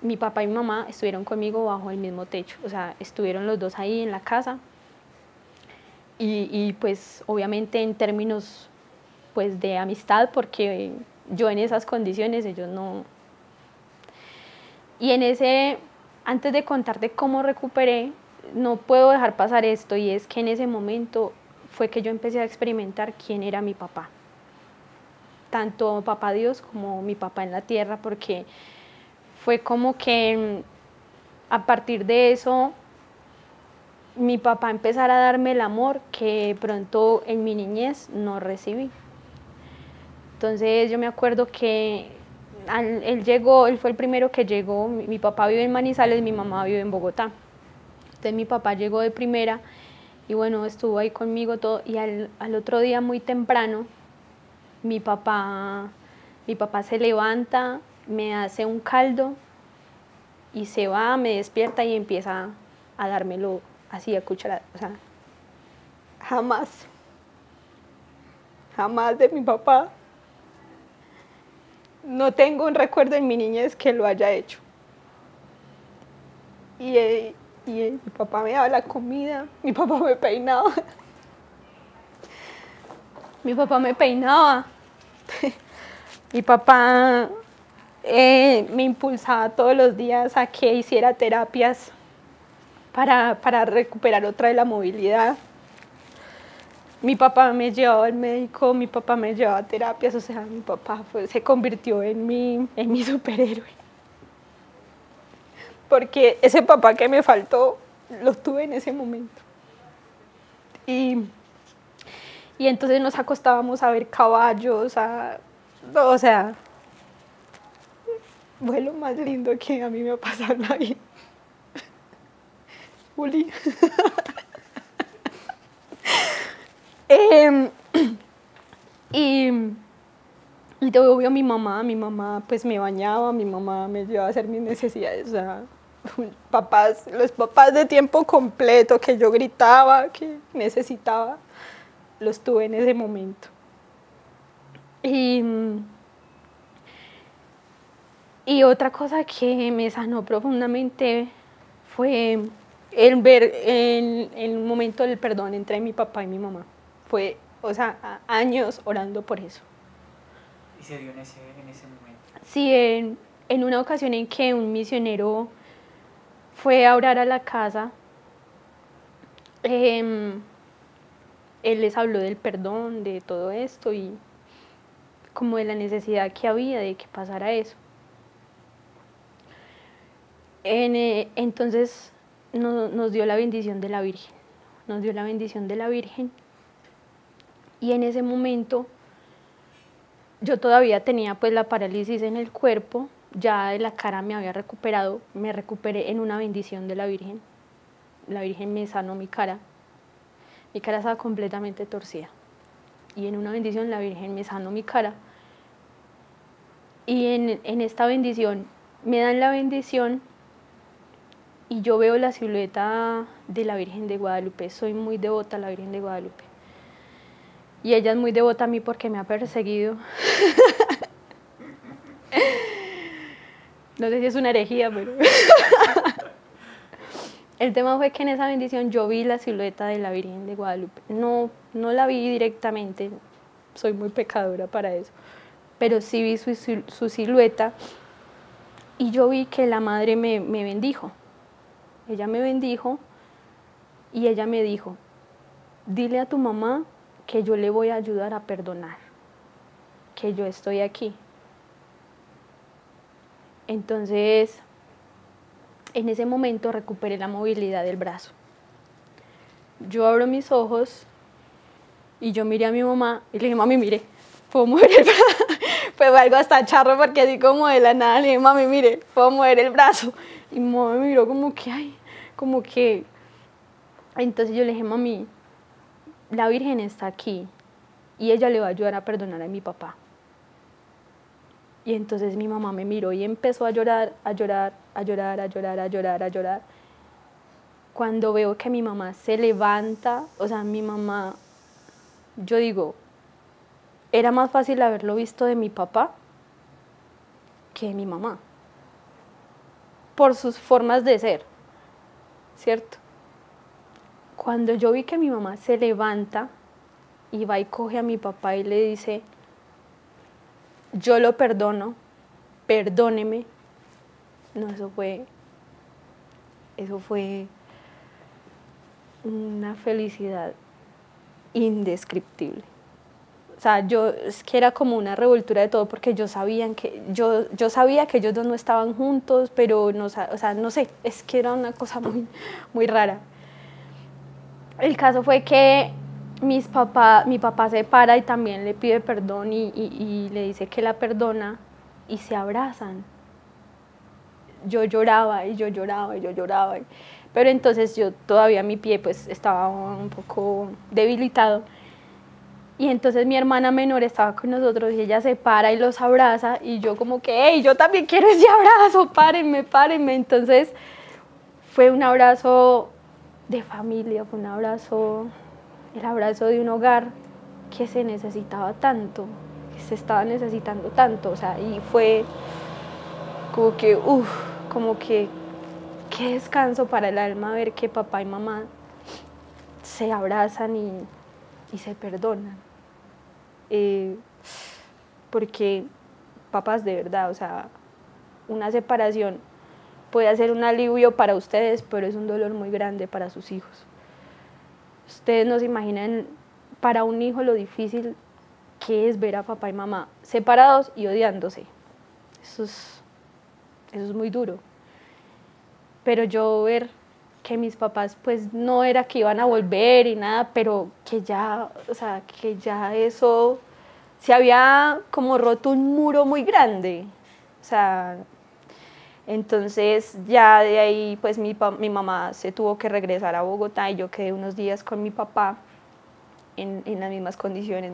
mi papá y mi mamá estuvieron conmigo bajo el mismo techo, o sea, estuvieron los dos ahí en la casa. Y pues obviamente en términos pues de amistad, porque yo en esas condiciones, ellos no. Y antes de contarte cómo recuperé, no puedo dejar pasar esto, y es que en ese momento fue que yo empecé a experimentar quién era mi papá. Tanto papá Dios como mi papá en la tierra, porque fue como que a partir de eso mi papá empezara a darme el amor que pronto en mi niñez no recibí. Entonces yo me acuerdo que él fue el primero que llegó. Mi papá vive en Manizales, mi mamá vive en Bogotá. Entonces mi papá llegó de primera y bueno, estuvo ahí conmigo todo, y al otro día muy temprano mi papá se levanta, me hace un caldo y se va, me despierta y empieza a dármelo así a cuchara. O sea, jamás de mi papá no tengo un recuerdo en mi niñez que lo haya hecho. Y mi papá me daba la comida, mi papá me peinaba. Mi papá me peinaba. Mi papá me impulsaba todos los días a que hiciera terapias para recuperar otra de la movilidad. Mi papá me llevaba al médico, mi papá me llevaba a terapias, o sea, mi papá se convirtió en mi superhéroe. Porque ese papá que me faltó, lo tuve en ese momento. Y entonces nos acostábamos a ver caballos, o sea, fue lo más lindo que a mí me ha pasado en la vida. Juli. Y obvio mi mamá pues me bañaba, mi mamá me llevaba a hacer mis necesidades, o sea, los papás de tiempo completo que yo gritaba, que necesitaba, los tuve en ese momento. Y otra cosa que me sanó profundamente fue el ver el momento del perdón entre mi papá y mi mamá. Fue, o sea, años orando por eso. ¿Y se dio en ese momento? Sí, en una ocasión en que un misionero fue a orar a la casa, él les habló del perdón, de todo esto y como de la necesidad que había de que pasara eso. Entonces nos dio la bendición de la Virgen, y en ese momento yo todavía tenía pues la parálisis en el cuerpo, ya de la cara me había recuperado, me recuperé en una bendición de la Virgen me sanó mi cara estaba completamente torcida y en una bendición la Virgen me sanó mi cara Y en esta bendición, me dan la bendición y yo veo la silueta de la Virgen de Guadalupe. Soy muy devota a la Virgen de Guadalupe. Y ella es muy devota a mí porque me ha perseguido. No sé si es una herejía, pero... El tema fue que en esa bendición yo vi la silueta de la Virgen de Guadalupe. No la vi directamente, soy muy pecadora para eso, pero sí vi su silueta y yo vi que la madre me bendijo. Ella me bendijo y ella me dijo, dile a tu mamá que yo le voy a ayudar a perdonar, que yo estoy aquí. Entonces, en ese momento recuperé la movilidad del brazo. Yo abro mis ojos y yo miré a mi mamá y le dije, mami, mire, ¿puedo mover el brazo? Pues algo hasta charro porque así como de la nada le dije, mami, mire, ¿puedo mover el brazo? Y mi mamá me miró como que, ay, como que... Entonces yo le dije, mami, la Virgen está aquí y ella le va a ayudar a perdonar a mi papá. Y entonces mi mamá me miró y empezó a llorar, a llorar, a llorar, a llorar, a llorar, a llorar. Cuando veo que mi mamá se levanta, o sea, mi mamá, yo digo, era más fácil haberlo visto de mi papá que de mi mamá, por sus formas de ser, ¿cierto? Cuando yo vi que mi mamá se levanta y va y coge a mi papá y le dice, yo lo perdono, perdóneme. No, eso fue una felicidad indescriptible. O sea, es que era como una revoltura de todo porque yo sabía que ellos dos no estaban juntos, pero no, o sea, no sé, es que era una cosa muy, muy rara. El caso fue que mi papá se para y también le pide perdón y le dice que la perdona y se abrazan. Yo lloraba y yo lloraba y yo lloraba, pero entonces yo todavía mi pie pues estaba un poco debilitado y entonces mi hermana menor estaba con nosotros y ella se para y los abraza y yo como que, hey, yo también quiero ese abrazo, párenme, párenme. Entonces fue un abrazo de familia, fue un abrazo... El abrazo de un hogar que se necesitaba tanto, que se estaba necesitando tanto, o sea, y fue como que, qué descanso para el alma ver que papá y mamá se abrazan y se perdonan. Porque, papás, de verdad, o sea, una separación puede ser un alivio para ustedes, pero es un dolor muy grande para sus hijos. Ustedes no se imaginan para un hijo lo difícil que es ver a papá y mamá separados y odiándose. Eso es muy duro. Pero yo ver que mis papás pues no era que iban a volver y nada, pero que ya, o sea, que ya eso se había como roto un muro muy grande. O sea, entonces ya de ahí pues mi mamá se tuvo que regresar a Bogotá y yo quedé unos días con mi papá en las mismas condiciones.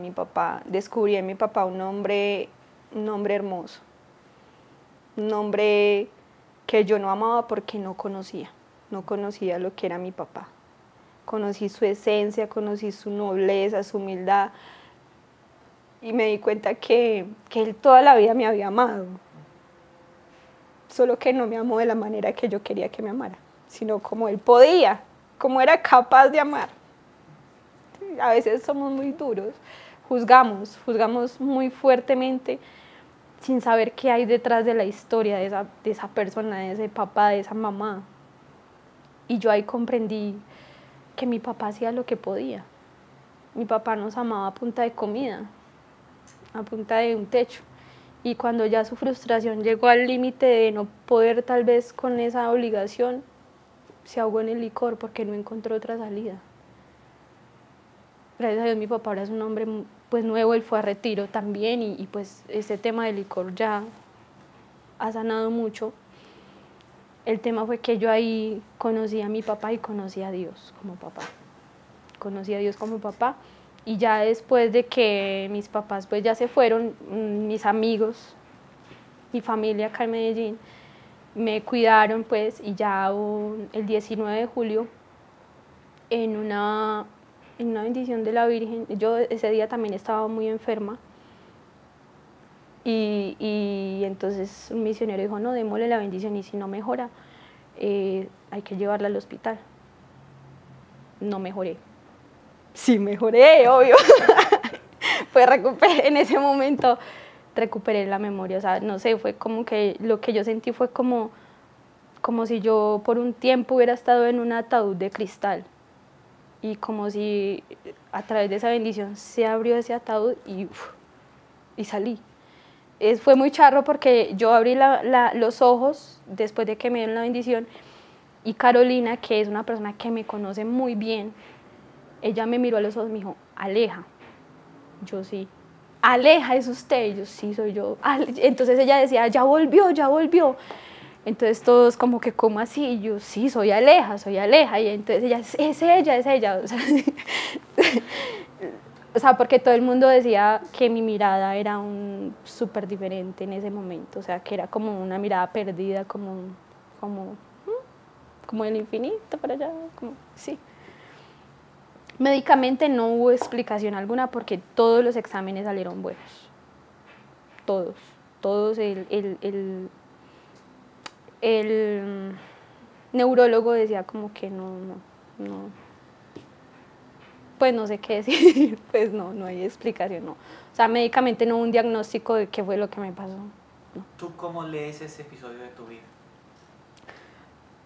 Descubrí en mi papá un hombre hermoso, un hombre que yo no amaba porque no conocía lo que era mi papá. Conocí su esencia, conocí su nobleza, su humildad y me di cuenta que él toda la vida me había amado. Solo que no me amó de la manera que yo quería que me amara, sino como él podía, como era capaz de amar. A veces somos muy duros, juzgamos muy fuertemente sin saber qué hay detrás de la historia de esa persona, de ese papá, de esa mamá. Y yo ahí comprendí que mi papá hacía lo que podía. Mi papá nos amaba a punta de comida, a punta de un techo. Y cuando ya su frustración llegó al límite de no poder tal vez con esa obligación, se ahogó en el licor porque no encontró otra salida. Gracias a Dios mi papá ahora es un hombre pues nuevo, él fue a retiro también y pues ese tema del licor ya ha sanado mucho. El tema fue que yo ahí conocí a mi papá y conocí a Dios como papá. Conocí a Dios como papá. Y ya después de que mis papás pues ya se fueron, mis amigos mi familia acá en Medellín, me cuidaron pues y ya el 19 de julio en una bendición de la Virgen, yo ese día también estaba muy enferma y entonces un misionero dijo, no, démosle la bendición y si no mejora, hay que llevarla al hospital. No mejoré. Sí mejoré, obvio. Pues en ese momento recuperé la memoria, o sea, no sé, fue como que lo que yo sentí fue como si yo por un tiempo hubiera estado en un ataúd de cristal y como si a través de esa bendición se abrió ese ataúd y salí. Fue muy charro porque yo abrí los ojos después de que me dieron la bendición y Carolina, que es una persona que me conoce muy bien, ella me miró a los ojos y me dijo, Aleja. Yo sí. Aleja, ¿es usted? Y yo, sí, soy yo. Entonces ella decía, ya volvió, ya volvió. Entonces todos como que, ¿cómo así? Y yo, sí, soy Aleja, soy Aleja. Y entonces ella, es ella, es ella. O sea, porque todo el mundo decía que mi mirada era súper diferente en ese momento. O sea, que era como una mirada perdida, como el infinito para allá, como, sí. Médicamente no hubo explicación alguna porque todos los exámenes salieron buenos. Todos. El neurólogo decía como que no. Pues no sé qué decir, pues no hay explicación, no. O sea, médicamente no hubo un diagnóstico de qué fue lo que me pasó. No. ¿Tú cómo lees ese episodio de tu vida?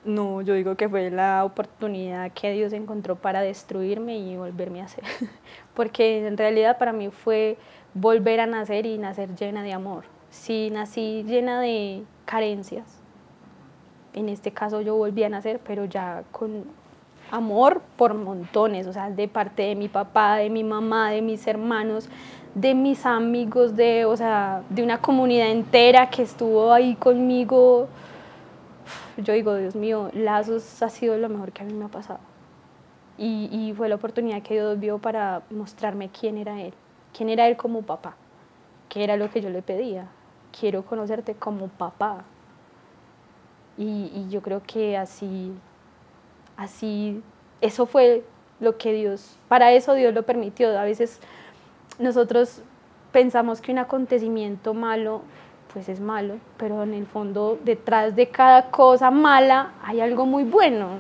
No, yo digo que fue la oportunidad que Dios encontró para destruirme y volverme a hacer. Porque en realidad para mí fue volver a nacer y nacer llena de amor. Sí, nací llena de carencias. En este caso yo volví a nacer, pero ya con amor por montones, o sea, de parte de mi papá, de mi mamá, de mis hermanos, de mis amigos, de una comunidad entera que estuvo ahí conmigo. Yo digo, Dios mío, Lazos ha sido lo mejor que a mí me ha pasado. Y fue la oportunidad que Dios vio para mostrarme quién era Él como papá, que era lo que yo le pedía. Quiero conocerte como papá. Y yo creo que así, eso fue lo que para eso Dios lo permitió. A veces nosotros pensamos que un acontecimiento malo pues es malo, pero en el fondo detrás de cada cosa mala hay algo muy bueno.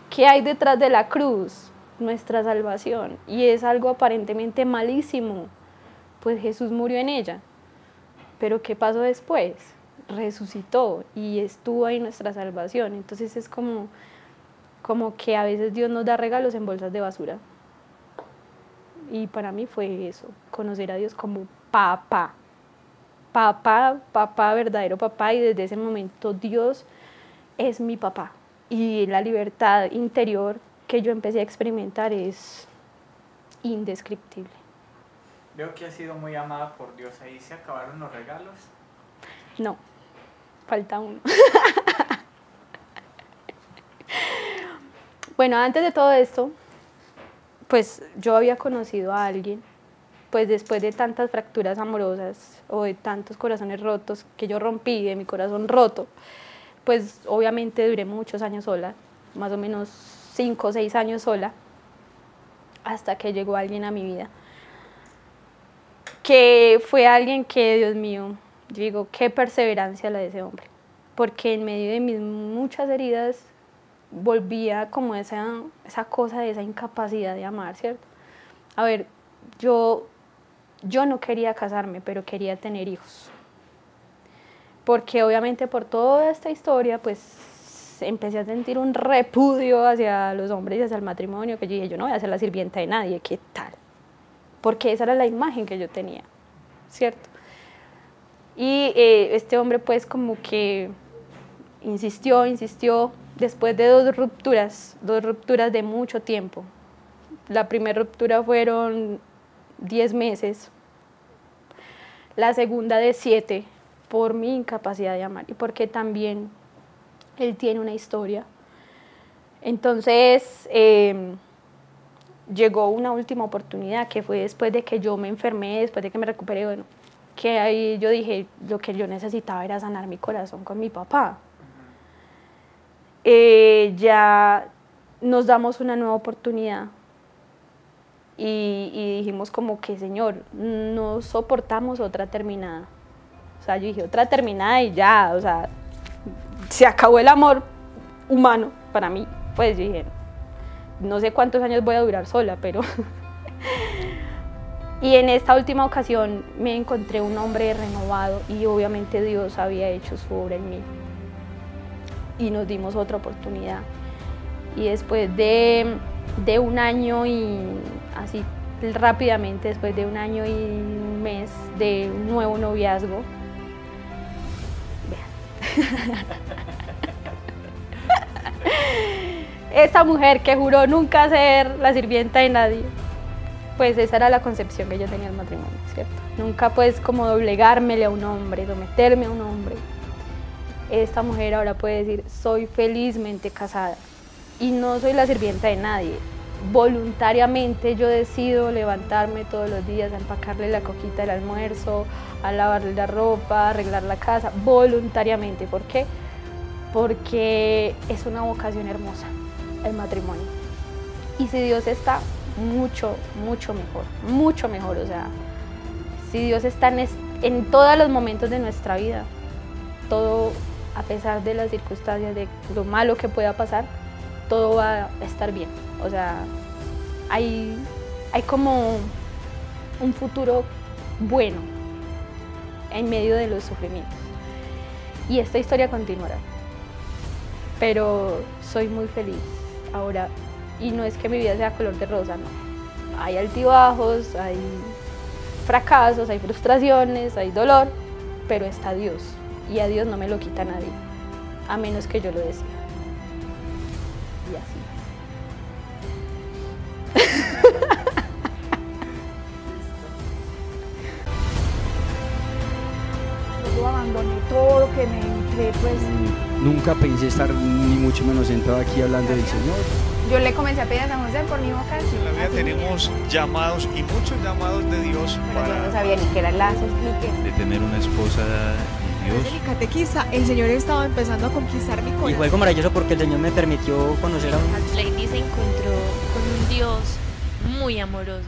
¿Qué hay detrás de la cruz? Nuestra salvación. Y es algo aparentemente malísimo, pues Jesús murió en ella. Pero ¿qué pasó después? Resucitó y estuvo ahí nuestra salvación. Entonces es como que a veces Dios nos da regalos en bolsas de basura. Y para mí fue eso, conocer a Dios como papá. Papá, verdadero papá, y desde ese momento Dios es mi papá. Y la libertad interior que yo empecé a experimentar es indescriptible. Veo que has sido muy amada por Dios. ¿Ahí se acabaron los regalos? No, falta uno. Bueno, antes de todo esto, pues yo había conocido a alguien, pues después de tantas fracturas amorosas o de tantos corazones rotos que yo rompí, de mi corazón roto, pues obviamente duré muchos años sola, más o menos 5 o 6 años sola, hasta que llegó alguien a mi vida, que fue alguien que, Dios mío, yo digo, qué perseverancia la de ese hombre, porque en medio de mis muchas heridas volvía como esa cosa de esa incapacidad de amar, ¿cierto? A ver, yo no quería casarme, pero quería tener hijos. Porque obviamente por toda esta historia, pues empecé a sentir un repudio hacia los hombres y hacia el matrimonio, que yo dije, yo no voy a ser la sirvienta de nadie, ¿qué tal? Porque esa era la imagen que yo tenía, ¿cierto? Y este hombre pues como que insistió, después de dos rupturas de mucho tiempo. La primera ruptura fueron 10 meses, la segunda de 7, por mi incapacidad de amar y porque también él tiene una historia. Entonces llegó una última oportunidad que fue después de que yo me enfermé, después de que me recuperé, bueno, que ahí yo dije, lo que yo necesitaba era sanar mi corazón con mi papá. Ya nos damos una nueva oportunidad y dijimos como que, Señor, no soportamos otra terminada. O sea, yo dije, otra terminada y ya, o sea, se acabó el amor humano para mí. Pues yo dije, no sé cuántos años voy a durar sola, pero... Y en esta última ocasión me encontré un hombre renovado y obviamente Dios había hecho su obra en mí. Y nos dimos otra oportunidad. Y después de un año y así rápidamente, después de un año y un mes de un nuevo noviazgo, vean. Esa mujer que juró nunca ser la sirvienta de nadie, pues esa era la concepción que yo tenía del matrimonio, ¿cierto? Nunca pues como doblegármele a un hombre, someterme a un hombre. Esta mujer ahora puede decir, soy felizmente casada y no soy la sirvienta de nadie. Voluntariamente yo decido levantarme todos los días a empacarle la coquita del almuerzo, a lavarle la ropa, a arreglar la casa, voluntariamente. ¿Por qué? Porque es una vocación hermosa el matrimonio. Y si Dios está, mucho mejor, o sea, si Dios está en todos los momentos de nuestra vida, todo, a pesar de las circunstancias, de lo malo que pueda pasar, todo va a estar bien, o sea, hay como un futuro bueno en medio de los sufrimientos, y esta historia continuará, pero soy muy feliz ahora. Y no es que mi vida sea color de rosa, no. Hay altibajos, hay fracasos, hay frustraciones, hay dolor, pero está Dios. Y a Dios no me lo quita nadie, a menos que yo lo decida. Y así Yo lo abandoné todo lo que me entré, pues. Nunca pensé estar ni mucho menos sentado aquí hablando del Señor. Yo le comencé a pedir a San José por mi vocación. En la vida Así tenemos llamados y muchos llamados de Dios pero yo no para... sabía ni qué era el lazo, explique. De tener una esposa en Dios. Mi catequista, el Señor estaba empezando a conquistar mi Y corazón. fue algo maravilloso porque el Señor me permitió conocer a un... Lady se encontró con un Dios muy amoroso,